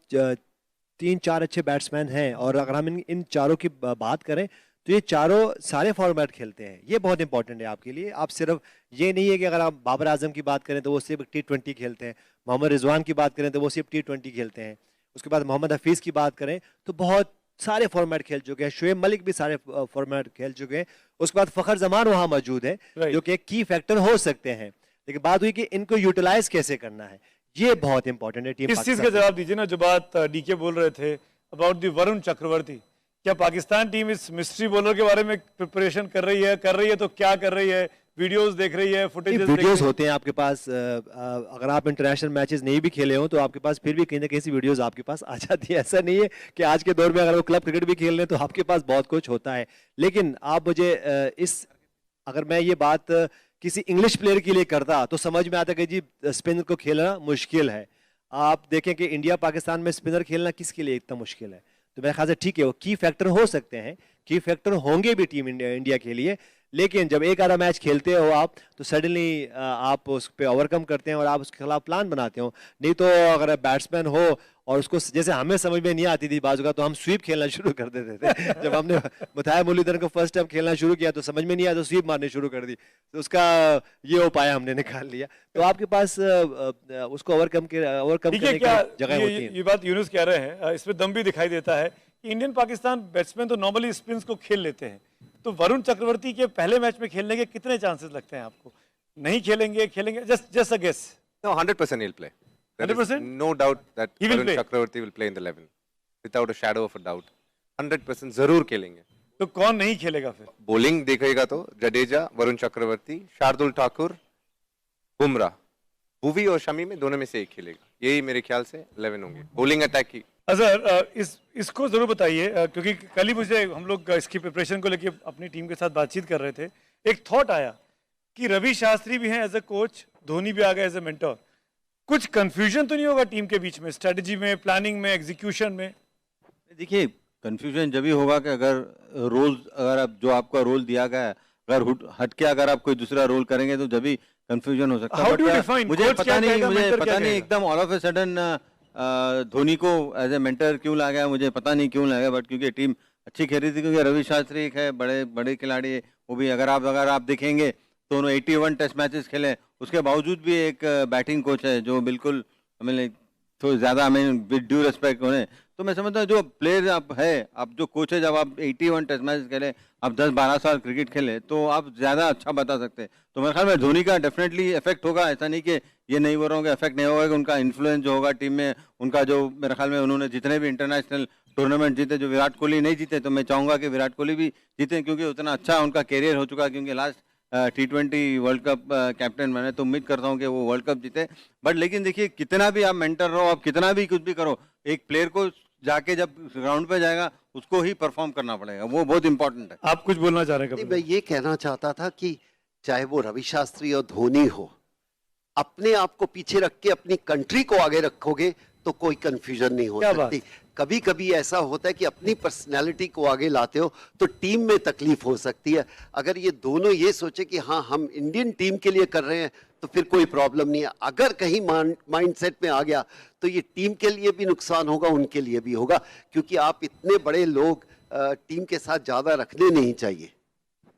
3-4 अच्छे बैट्समैन हैं और अगर हम इन चारों की बात करें तो ये चारों सारे फॉर्मेट खेलते हैं, ये बहुत इंपॉर्टेंट है आपके लिए। आप सिर्फ ये नहीं है कि अगर आप बाबर आजम की बात करें तो वो सिर्फ T20 खेलते हैं, मोहम्मद रिजवान की बात करें तो वो सिर्फ T20 खेलते हैं, उसके बाद मोहम्मद हफीज़ की बात करें तो बहुत सारे फॉर्मेट खेल चुके हैं, शोएब मलिक भी सारे फॉर्मेट खेल चुके हैं, उसके बाद फ़खर जमान वहाँ मौजूद है जो कि एक की फैक्टर हो सकते हैं। लेकिन बात हुई कि इनको यूटिलाइज कैसे करना है, ये बहुत इंपॉर्टेंट है टीम। इस चीज का जवाब दीजिए ना, जो बात डीके बोल रहे थे अबाउट दी वरुण चक्रवर्ती, क्या पाकिस्तान टीम इस मिस्ट्री बॉलर के बारे में प्रिपरेशन कर रही है तो क्या कर रही है? वीडियोस देख रही है, फुटेजेस वीडियोस होते हैं आपके पास, अगर आप इंटरनेशनल मैचेस नहीं भी खेले हो तो आपके पास फिर भी कहीं ना कहीं सी वीडियोस आपके पास आ जाती है। ऐसा नहीं है कि आज के दौर में अगर वो क्लब क्रिकेट भी खेल रहे हैं तो आपके पास बहुत कुछ होता है। लेकिन आप मुझे अगर मैं ये बात किसी इंग्लिश प्लेयर के लिए करता तो समझ में आता कि जी स्पिनर को खेलना मुश्किल है। आप देखें कि इंडिया पाकिस्तान में स्पिनर खेलना किसके लिए इतना मुश्किल है, तो मेरे ख्याल से ठीक है वो की फैक्टर हो सकते हैं, की फैक्टर होंगे भी टीम इंडिया के लिए। लेकिन जब एक आधा मैच खेलते हो आप तो सडनली आप उस पर ओवरकम करते हैं और आप उसके खिलाफ प्लान बनाते हो। नहीं तो अगर बैट्समैन हो और उसको जैसे हमें समझ में नहीं आती थी बाजू का तो हम स्वीप खेलना शुरू कर देते थे। जब हमने मुताहिर मुरलीधरन को फर्स्ट टाइम खेलना शुरू किया तो समझ में नहीं आया तो स्वीप मारने शुरू कर दी, तो उसका ये उपाय हमने निकाल लिया। तो आपके पास उसको ओवरकम करने की जगह होती है। ये बात यूनुस कह रहे हैं, इसमें दम भी दिखाई देता है कि इंडियन पाकिस्तान बैट्समैन तो नॉर्मली स्पिन को खेल लेते हैं, तो वरुण चक्रवर्ती के पहले मैच में खेलने के कितने चांसेस लगते हैं आपको? नहीं खेलेंगे? Just a guess. No, 100% he'll play. There is 100%? no doubt that He will Varun play. Chakravarti will play in the 11 without a shadow of a doubt. 100% जरूर खेलेंगे। तो कौन नहीं खेलेगा फिर? बॉलिंग देखेगा तो जडेजा, वरुण चक्रवर्ती, शार्दुल ठाकुर, बुमराह, भुवी और शमी में दोनों में से एक खेलेगा। यही मेरे ख्याल से 11 होंगे बॉलिंग अटैक की। अजहर, इसको जरूर बताइए, क्योंकि कल ही मुझे हम लोग इसकी प्रिपरेशन को लेकर अपनी टीम के साथ बातचीत कर रहे थे, एक थॉट आया कि रवि शास्त्री भी हैं एज ए कोच, धोनी भी आ गए एज ए मेंटर, कुछ कंफ्यूजन तो नहीं होगा टीम के बीच में, स्ट्रेटजी में, प्लानिंग में, एग्जीक्यूशन में? देखिए कंफ्यूजन जब भी होगा कि अगर आप जो आपका रोल दिया गया है अगर हट के अगर आप कोई दूसरा रोल करेंगे तो जब भी कंफ्यूजन हो सकता है। How do you define? मुझे Coach क्या कहेगा, mentor क्या कहेगा? एकदम all of a sudden Dhoni को एज ए मेंटर क्यों ला गया, मुझे पता नहीं क्यों लगा, बट क्योंकि टीम अच्छी खेल रही थी, क्योंकि रवि शास्त्री एक है बड़े बड़े खिलाड़ी है, वो भी अगर आप देखेंगे तो उन्होंने 81 टेस्ट मैचेस खेले, उसके बावजूद भी एक बैटिंग कोच है जो बिल्कुल हमें तो ज़्यादा हमें विद ड्यू रिस्पेक्ट होने, तो मैं समझता हूँ जो प्लेयर आप है, आप जो कोच है, जब आप 81 टेस्ट मैच खेले, आप 10-12 साल क्रिकेट खेले तो आप ज़्यादा अच्छा बता सकते हैं। तो मेरे ख्याल में धोनी का डेफिनेटली इफेक्ट होगा, ऐसा नहीं कि ये नहीं बोल रहा हूँ कि इफेक्ट नहीं होगा, कि उनका इन्फ्लुएंस जो होगा टीम में, उनका जो मेरे ख्याल में उन्होंने जितने भी इंटरनेशनल टूर्नामेंट जीते, जो विराट कोहली नहीं जीते, तो मैं चाहूँगा कि विराट कोहली भी जीते, क्योंकि उतना अच्छा उनका कैरियर हो चुका, क्योंकि last T20 world cup captain मैंने तो उम्मीद करता हूँ कि वो वर्ल्ड कप जीते। बट लेकिन देखिए कितना भी आप मेंटर रहो, आप कितना भी कुछ भी करो, एक प्लेयर को जाके जब ग्राउंड पे जाएगा उसको ही परफॉर्म करना पड़ेगा, वो बहुत इंपॉर्टेंट है। आप कुछ बोलना चाह रहे हैं? मैं ये कहना चाहता था कि चाहे वो रवि शास्त्री और धोनी हो, अपने आप को पीछे रख के अपनी कंट्री को आगे रखोगे तो कोई कंफ्यूजन नहीं हो क्या बात? सकती। कभी कभी ऐसा होता है कि अपनी पर्सनैलिटी को आगे लाते हो तो टीम में तकलीफ हो सकती है। अगर ये दोनों ये सोचे कि हाँ हम इंडियन टीम के लिए कर रहे हैं तो फिर कोई प्रॉब्लम नहीं है। अगर कहीं माइंडसेट में आ गया तो ये टीम के लिए भी नुकसान होगा, उनके लिए भी होगा, क्योंकि आप इतने बड़े लोग टीम के साथ ज्यादा रखने नहीं चाहिए।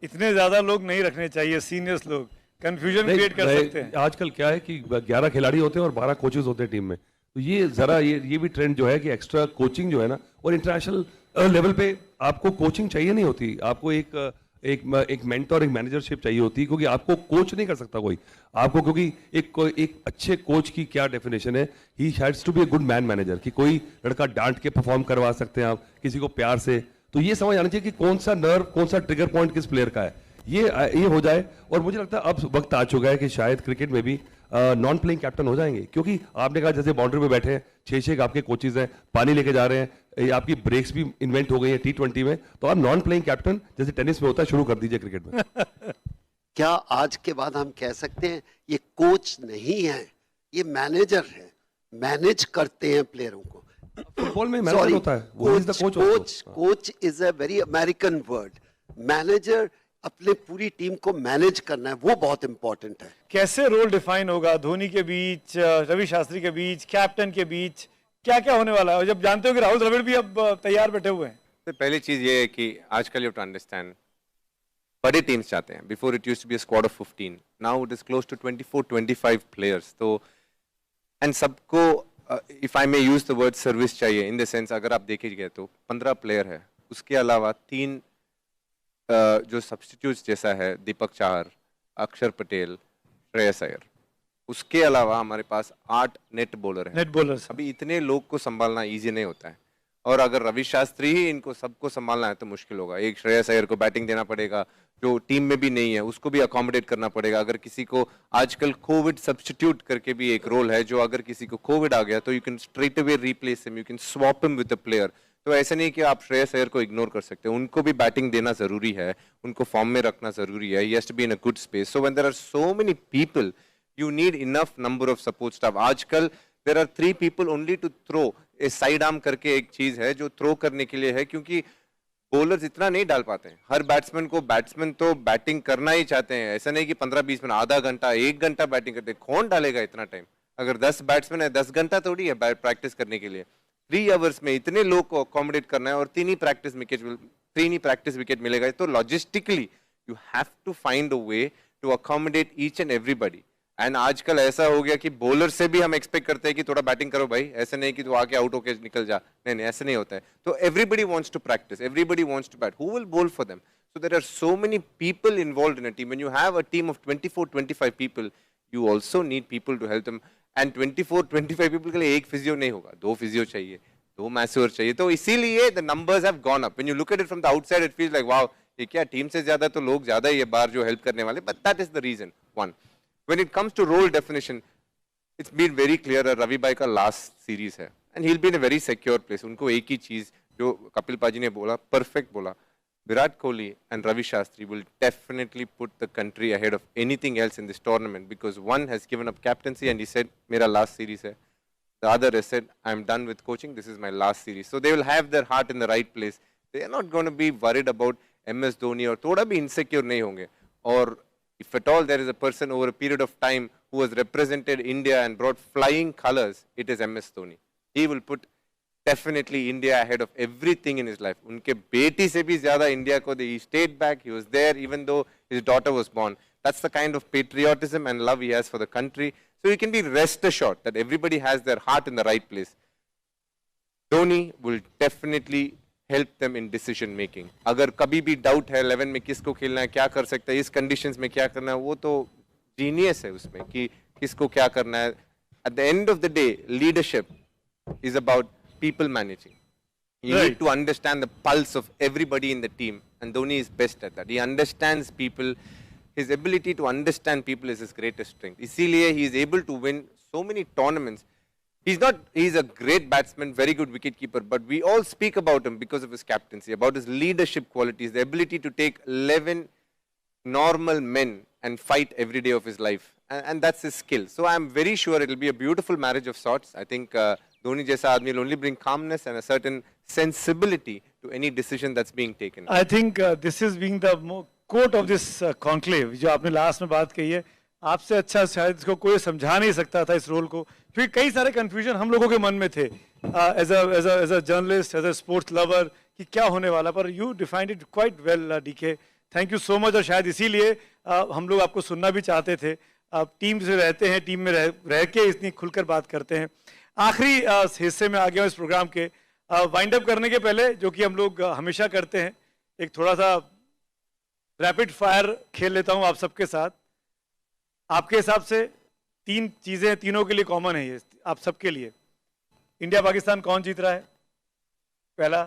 इतने ज्यादा लोग नहीं रखने चाहिए, सीनियर्स लोग कंफ्यूजन क्रिएट कर सकते हैं। आजकल क्या है कि 11 खिलाड़ी होते हैं और 12 कोचेज होते हैं टीम में, तो ये जरा ये भी ट्रेंड जो है कि एक्स्ट्रा कोचिंग जो है ना, और इंटरनेशनल लेवल पे आपको कोचिंग चाहिए नहीं होती, आपको एक मेंटर, एक मैनेजरशिप चाहिए होती है, क्योंकि आपको कोच नहीं कर सकता कोई आपको, क्योंकि एक अच्छे कोच की क्या डेफिनेशन है, he has to be a good man manager, कि कोई लड़का डांट के परफॉर्म करवा सकते हैं आप किसी को प्यार से, तो ये समझ आना चाहिए कि कौन सा नर्व, कौन सा ट्रिगर पॉइंट किस प्लेयर का है, ये हो जाए। और मुझे लगता है अब वक्त आ चुका है कि शायद क्रिकेट में भी नॉन प्लेइंग कैप्टन हो जाएंगे, क्योंकि आपने कहा जैसे बाउंड्री पे बैठे हैं, 6-6 आपके कोचेज हैं, पानी लेके जा रहे हैं, ये आपकी ब्रेक्स भी इन्वेंट हो गई है T20 में, तो आप नॉन प्लेइंग कैप्टन जैसे टेनिस में होता है शुरू कर दीजिए क्रिकेट में। क्या आज के बाद हम कह सकते हैं ये कोच नहीं है, ये मैनेजर है, मैनेज करते हैं प्लेयरों को। फुटबॉल में मैनेजर होता है, वो is the coach. Coach is a very American word. Manager अपने पूरी टीम को मैनेज करना है, वो बहुत इंपॉर्टेंट है। कैसे रोल डिफाइन होगा धोनी के बीच, रवि शास्त्री के बीच, कैप्टन के बीच, क्या क्या होने वाला है? और जब जानते हो कि राहुल द्रविड़ भी अब तैयार बैठे हुए हैं। तो पहली चीज ये है कि आजकल यू टू अंडरस्टैंड बड़े टीम्स चाहते हैं। Before it used to be a squad of 15, now it is close to 24-25 players. तो एंड सबको if I may use the word service चाहिए, इन द सेंस अगर आप देखिए तो 15 प्लेयर है, उसके अलावा 3 जो सब्स्टिट्यूट्स जैसा है, दीपक चाहर, अक्षर पटेल, श्रेयस अय्यर, उसके अलावा हमारे पास 8 नेट बॉलर हैं। नेट बॉलर्स अभी इतने लोग को संभालना इजी नहीं होता है, और अगर रवि शास्त्री ही इनको सबको संभालना है तो मुश्किल होगा। एक श्रेयस अय्यर को बैटिंग देना पड़ेगा, जो टीम में भी नहीं है, उसको भी अकोमोडेट करना पड़ेगा। अगर किसी को आजकल कोविड सब्स्टिट्यूट करके भी एक रोल है, जो अगर किसी को कोविड आ गया तो you can straight away replace him, you can swap him with a player. तो ऐसा नहीं कि आप श्रेयस अय्यर को इग्नोर कर सकते हैं, उनको भी बैटिंग देना जरूरी है, उनको फॉर्म में रखना जरूरी है। He has to be in a good space. So when there are so many people, you need enough number of support staff. आजकल there are 3 people only to throw. A side arm करके एक चीज है जो थ्रो करने के लिए है, क्योंकि बॉलर्स इतना नहीं डाल पाते हैं। हर बैट्समैन तो बैटिंग करना ही चाहते हैं, ऐसा नहीं कि 15-20 मिनट, आधा घंटा, 1 घंटा बैटिंग करते हैं। कौन डालेगा इतना टाइम? अगर 10 बैट्समैन है, 10 घंटा थोड़ी है प्रैक्टिस करने के लिए। 3 आवर्स में इतने लोग को अकोमोडेट करना है, और 3 ही प्रैक्टिस विकेट मिलेगा। तो logistically you have to find a way to accommodate each and everybody. And आजकल ऐसा हो गया कि बॉलर से भी हम एक्सपेक्ट करते हैं कि थोड़ा बैटिंग करो भाई, ऐसे नहीं कि तू आके आउट होके निकल जा। नहीं, ऐसे नहीं होता है। तो everybody wants to practice, everybody wants to bat, who will bowl for them? So there are so many people involved in a team. When you have a team of 24-25 people, you also need people to help them. And 24-25 people के लिए एक फिजियो नहीं होगा, 2 फिजियो चाहिए, 2 मैस्योर चाहिए। तो इसीलिए the numbers have gone up. When you look at it from the outside, it feels like wow, ये क्या टीम से ज्यादा तो लोग ज्यादा ही है बाहर जो हेल्प करने वाले, but that is the reason. One, when it comes to role definition, it's been very clear that Ravi Bhai का last series है, and he'll be in a very secure place. उनको एक ही चीज जो कपिल पाजी ने बोला, perfect बोला, Virat Kohli and Ravi Shastri will definitely put the country ahead of anything else in this tournament, because one has given up captaincy and he said मेरा last series है, the other has said I'm done with coaching, this is my last series. So they will have their heart in the right place. They are not going to be worried about MS Dhoni, और थोड़ा भी insecure नहीं होंगे। और if at all there is a person over a period of time who has represented India and brought flying colors, it is MS Dhoni. He will put definitely India ahead of everything in his life. उनके बेटी से भी ज़्यादा इंडिया को he stayed back, he was there even though his daughter was born. That's the kind of patriotism and love he has for the country. So you can be rest assured that everybody has their heart in the right place. Dhoni will definitely help them in decision making. अगर कभी भी डाउट है 11 में किसको खेलना है, क्या कर सकता है, इस कंडीशंस में क्या करना है, वो तो जीनियस है उसमें कि किसको क्या करना है। At the end of the day, leadership is about people managing. You need to understand the pulse of everybody in the team, and Dhoni is best at that. He understands people. His ability to understand people is his greatest strength. इसीलिए he is able to win so many tournaments. He's a great batsman, very good wicketkeeper, but we all speak about him because of his captaincy, about his leadership qualities, the ability to take 11 normal men and fight every day of his life. And that's his skill. So I'm very sure it will be a beautiful marriage of sorts. I think Dhoni जैसा आदमी will only bring calmness and a certain sensibility to any decision that's being taken. I think this is being the quote of this conclave जो आपने लास्ट में बात कही है, आपसे अच्छा शायद इसको कोई समझा नहीं सकता था इस रोल को, क्योंकि कई सारे कंफ्यूजन हम लोगों के मन में थे as a journalist, as a sports lover, कि क्या होने वाला, पर you defined it quite well DK, thank you so much. और शायद इसीलिए हम लोग आपको सुनना भी चाहते थे, आप टीम से रहते हैं, टीम में रह के इतनी खुलकर बात करते हैं। आखिरी हिस्से में आ गया हूं इस प्रोग्राम के, वाइंड अप करने के पहले जो कि हम लोग हमेशा करते हैं, एक थोड़ा सा रैपिड फायर खेल लेता हूं आप सबके साथ। आपके हिसाब से 3 चीजें तीनों के लिए कॉमन है, ये आप सबके लिए। इंडिया पाकिस्तान कौन जीत रहा है, पहला,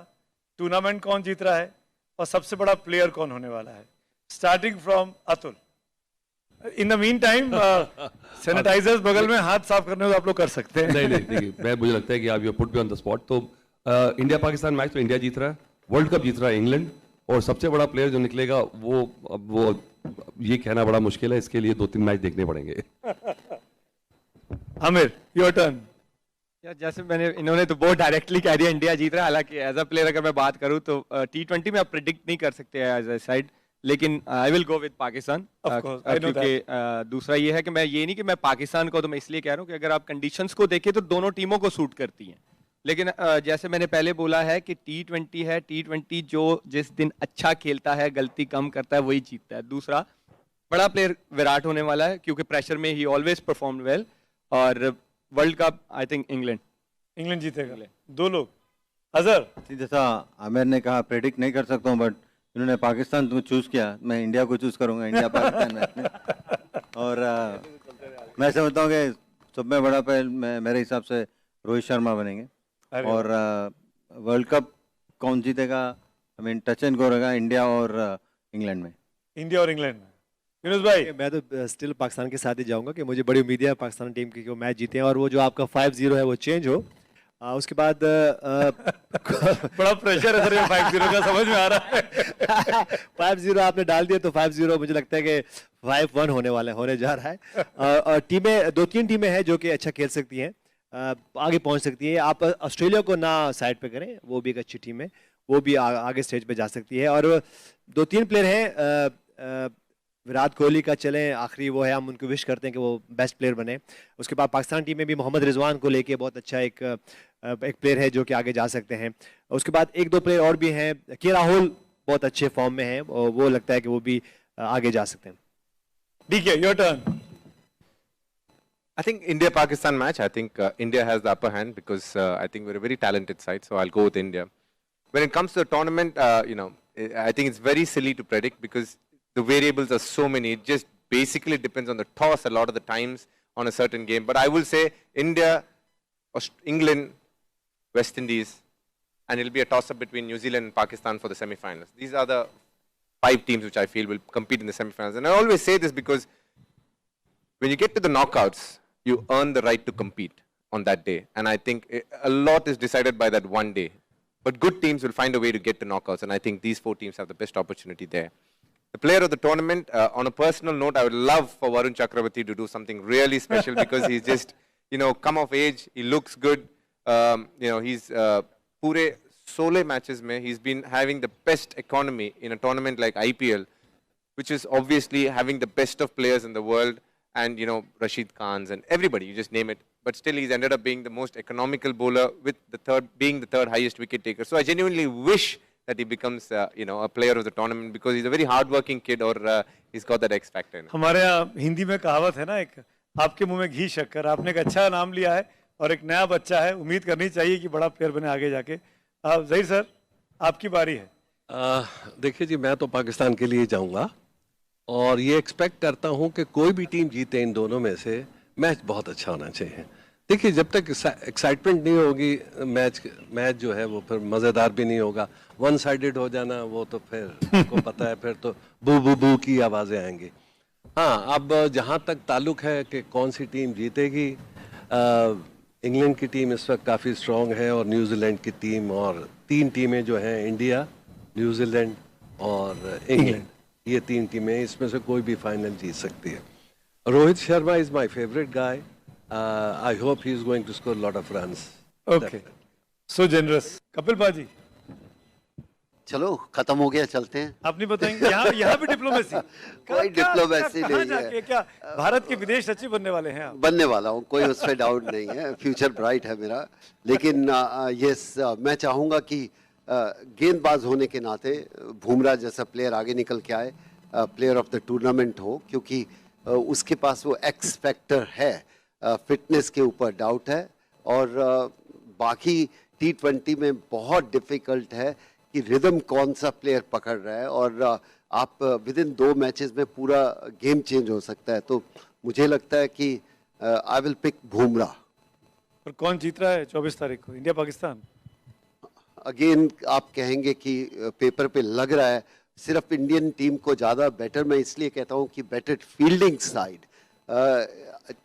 टूर्नामेंट कौन जीत रहा है, और सबसे बड़ा प्लेयर कौन होने वाला है। Starting from Atul. In the mean time sanitisers बगल में हाथ साफ करने को आप लोग कर सकते हैं। नहीं देखिए, मुझे लगता है कि आप you put be on the spot. तो इंडिया पाकिस्तान मैच तो इंडिया जीत रहा है, वर्ल्ड कप जीत रहा है इंग्लैंड, और सबसे बड़ा प्लेयर जो निकलेगा वो ये कहना बड़ा मुश्किल है, इसके लिए 2-3 मैच देखने पड़ेंगे। Aamir, your turn. यार जैसे इन्होंने तो बहुत डायरेक्टली कह दिया इंडिया जीत रहा है, हालांकि एज अ प्लेयर अगर मैं बात करूं तो T20 में आप प्रिडिक्ट नहीं कर सकते एज अ साइड, लेकिन I will go with Pakistan. क्योंकि दूसरा ये है कि मैं ये नहीं कि मैं पाकिस्तान को, तो मैं इसलिए कह रहा हूँ कि अगर आप कंडीशंस को देखें तो दोनों टीमों को सूट करती हैं, लेकिन जैसे मैंने पहले बोला है कि T20 है, T20 जो जिस दिन अच्छा खेलता है, गलती कम करता है, वही जीतता है। दूसरा बड़ा प्लेयर विराट होने वाला है, क्योंकि प्रेशर में ही ऑलवेज परफॉर्म वेल, और world cup I think England जीतेगा। 2 लोग। अजहर, जैसा आमिर ने कहा प्रेडिक्ट नहीं कर सकता हूँ, बट इन्होंने पाकिस्तान को चूज किया, मैं इंडिया को चूज करूंगा इंडिया पाकिस्तान मैच में। और मैं समझता हूँ कि सब में बड़ा प्लेयर मेरे हिसाब से रोहित शर्मा बनेंगे। और वर्ल्ड कप कौन जीतेगा, I mean touch and go रहेगा इंडिया और इंग्लैंड में। इंडिया और इंग्लैंड में। यूनुस भाई, मैं तो स्टिल पाकिस्तान के साथ ही जाऊंगा कि मुझे बड़ी उम्मीद है पाकिस्तान टीम की कि वो मैच जीते हैं, और वो जो आपका 5-0 है वो चेंज हो। उसके बाद बड़ा प्रेशर है सर ये 5-0 का, समझ में आ रहा है। 5-0 आपने डाल दिया तो 5-0 मुझे लगता है कि 5-1 होने जा रहा है। और टीमें 2-3 टीमें हैं जो कि अच्छा खेल सकती हैं, आगे पहुंच सकती है। आप ऑस्ट्रेलिया को ना साइड पे करें, वो भी एक अच्छी टीम है, वो भी आगे स्टेज पे जा सकती है। और 2-3 प्लेयर हैं, विराट कोहली का चलें आखिरी वो है, हम उनको विश करते हैं कि वो बेस्ट प्लेयर बने। उसके बाद पाकिस्तान टीम में भी मोहम्मद रिजवान को लेके बहुत अच्छा एक प्लेयर है जो कि आगे जा सकते हैं। उसके बाद 1-2 प्लेयर और भी हैं, के राहुल बहुत अच्छे फॉर्म में हैं, और वो लगता है कि वो भी आगे जा सकते हैं। DK, your turn. I think India-Pakistan match, I think India has the upper hand because I think we're a very talented side, so I'll go with India. When it comes to the tournament, I think it's very silly to predict because the variables are so many. It just basically depends on the toss a lot of the times on a certain game. But I will say India, England, West Indies, and it'll be a toss-up between New Zealand and Pakistan for the semi-finals. These are the 5 teams which I feel will compete in the semi-finals. And I always say this because when you get to the knockouts, you earn the right to compete on that day. And I think a lot is decided by that one day. But good teams will find a way to get to knockouts. And I think these 4 teams have the best opportunity there. The player of the tournament, on a personal note, I would love for Varun Chakravarti to do something really special because he's just, come of age. He looks good. He's pure 16 matches mein, he's been having the best economy in a tournament like IPL, which is obviously having the best of players in the world. And, Rashid Khans and everybody, you just name it. But still, he's ended up being the most economical bowler with being the 3rd highest wicket taker. So I genuinely wish that he becomes, a player of the tournament because he's a very hard-working kid or he's got that X factor in him. हमारे यहाँ हिंदी में कहावत है ना, एक आपके मुंह में घी शक्कर। आपने एक अच्छा नाम लिया है और एक नया बच्चा है, उम्मीद करनी चाहिए कि बड़ा प्लेयर बने आगे जाके। ज़हीर सर, आपकी बारी है। देखिए जी, मैं तो पाकिस्तान के लिए जाऊंगा और ये एक्सपेक्ट करता हूं कि कोई भी टीम जीते इन दोनों में से, मैच बहुत अच्छा होना चाहिए। देखिए, जब तक एक्साइटमेंट नहीं होगी मैच जो है वो फिर मज़ेदार भी नहीं होगा। 1 साइडेड हो जाना वो तो फिर आपको पता है, फिर तो बू बू बू की आवाज़ें आएंगी। हाँ, अब जहाँ तक ताल्लुक है कि कौन सी टीम जीतेगी, इंग्लैंड की टीम इस वक्त काफ़ी स्ट्रॉन्ग है और न्यूजीलैंड की टीम, और 3 टीमें जो हैं, इंडिया, न्यूजीलैंड और इंग्लैंड, ये 3 टीमें, इसमें से कोई भी फाइनल जीत सकती है। Rohit Sharma is my favourite guy. I hope he is going to score a lot of runs. Okay, so generous. Kapil पाजी, चलो खत्म हो गया, चलते हैं। आप नहीं बताएंगे? यहाँ भी डिप्लोमेसी? कोई डिप्लोमेसी कहाँ नहीं जाके है। क्या भारत के विदेश सचिव बनने वाले हैं आप? बनने वाला हूँ, कोई उसमें डाउट नहीं है, फ्यूचर ब्राइट है मेरा। लेकिन यस, मैं चाहूँगा कि गेंदबाज होने के नाते बुमराह जैसा प्लेयर आगे निकल के आए, प्लेयर ऑफ द टूर्नामेंट हो, क्योंकि उसके पास वो एक्स फैक्टर है। फिटनेस के ऊपर डाउट है, और बाकी T20 में बहुत डिफिकल्ट है कि रिदम कौन सा प्लेयर पकड़ रहा है, और आप विद इन 2 मैचेस में पूरा गेम चेंज हो सकता है। तो मुझे लगता है कि आई विल पिक बुमराह। और कौन जीत रहा है 24 तारीख को, इंडिया पाकिस्तान? अगेन आप कहेंगे कि पेपर पे लग रहा है सिर्फ इंडियन टीम को ज़्यादा बेटर, मैं इसलिए कहता हूँ कि बेटर फील्डिंग साइड।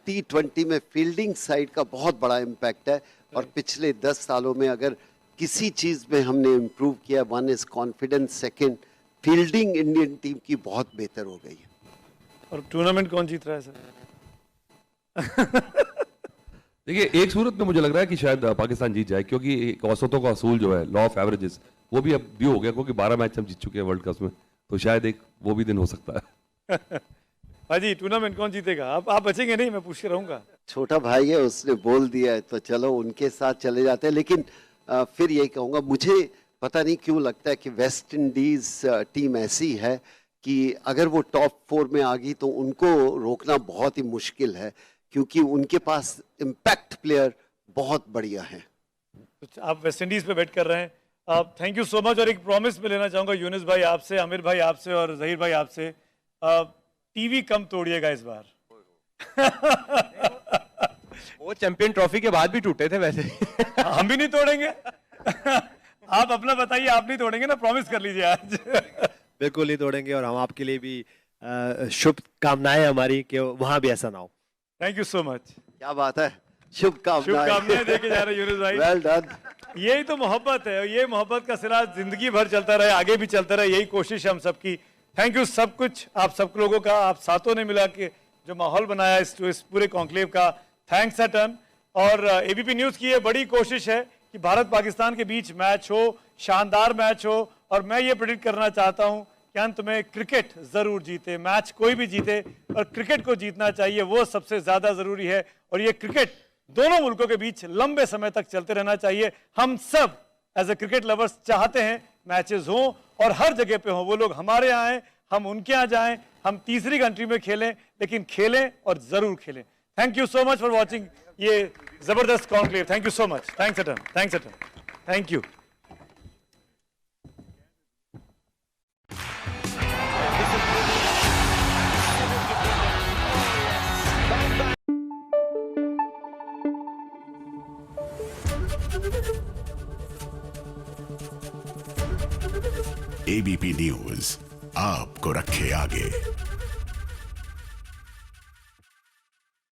T20 में फील्डिंग साइड का बहुत बड़ा इम्पैक्ट है, और पिछले 10 सालों में अगर किसी चीज़ में हमने इम्प्रूव किया, one is confidence, second fielding Indian team की बहुत बेहतर हो गई है। और टूर्नामेंट कौन जीत रहा है सर? देखिए, एक सूरत में मुझे लग रहा है कि शायद पाकिस्तान जीत जाए, क्योंकि एक औसतों का असूल जो है, लॉ ऑफ एवरेजेस, वो भी अब भी हो गया, क्योंकि 12 मैच हम जीत चुके हैं वर्ल्ड कप में, तो शायद एक वो भी दिन हो सकता है। भाजी, टूर्नामेंट कौन जीतेगा? आप बचेंगे नहीं, मैं पूछ के रहूंगा। छोटा भाई है, उसने बोल दिया है, तो चलो उनके साथ चले जाते हैं। लेकिन फिर यही कहूँगा, मुझे पता नहीं क्यों लगता है कि वेस्ट इंडीज टीम ऐसी है कि अगर वो टॉप 4 में आ गई तो उनको रोकना बहुत ही मुश्किल है, क्योंकि उनके पास इम्पैक्ट प्लेयर बहुत बढ़िया हैं। तो आप वेस्ट इंडीज पे बेट कर रहे हैं। आप थैंक यू सो मच। और एक प्रॉमिस में लेना चाहूंगा यूनिस भाई आपसे, आमिर भाई आपसे, और जहीर भाई आपसे, टीवी कम तोड़िएगा इस बार। वो चैंपियन ट्रॉफी के बाद भी टूटे थे वैसे। हम भी नहीं तोड़ेंगे। आप अपना बताइए, आप नहीं तोड़ेंगे ना? प्रॉमिस कर लीजिए आज। बिल्कुल नहीं तोड़ेंगे, और हम आपके लिए भी शुभ कामनाएं हमारी कि वहां भी ऐसा ना हो। Thank you so much. क्या बात है, शुभकामनाएं देके जा रहे हैं यूनिस भाई। Well done. यही तो मोहब्बत है, ये मोहब्बत का सिरा जिंदगी भर चलता रहे, आगे भी चलता रहे, यही कोशिश है हम सबकी। थैंक यू सब कुछ आप सब लोगों का, आप सातों ने मिला के जो माहौल बनाया इस पूरे कॉन्क्लेव का, थैंक्स अ टन। और एबीपी न्यूज़ की ये बड़ी कोशिश है कि भारत पाकिस्तान के बीच मैच हो, शानदार मैच हो, और मैं ये प्रेडिक्ट करना चाहता हूँ कि अंत में क्रिकेट जरूर जीते। मैच कोई भी जीते, और क्रिकेट को जीतना चाहिए, वो सबसे ज्यादा जरूरी है। और ये क्रिकेट दोनों मुल्कों के बीच लंबे समय तक चलते रहना चाहिए। हम सब एज ए क्रिकेट लवर्स चाहते हैं मैचेस हों, और हर जगह पे हों। वो लोग हमारे यहाँ आए, हम उनके यहाँ जाएं, हम तीसरी कंट्री में खेलें, लेकिन खेलें और जरूर खेलें। Thank you so much for watching ये जबरदस्त conclave. Thank you so much. Thanks a ton, thanks a ton, thank you. ABP news आपको रखे आगे।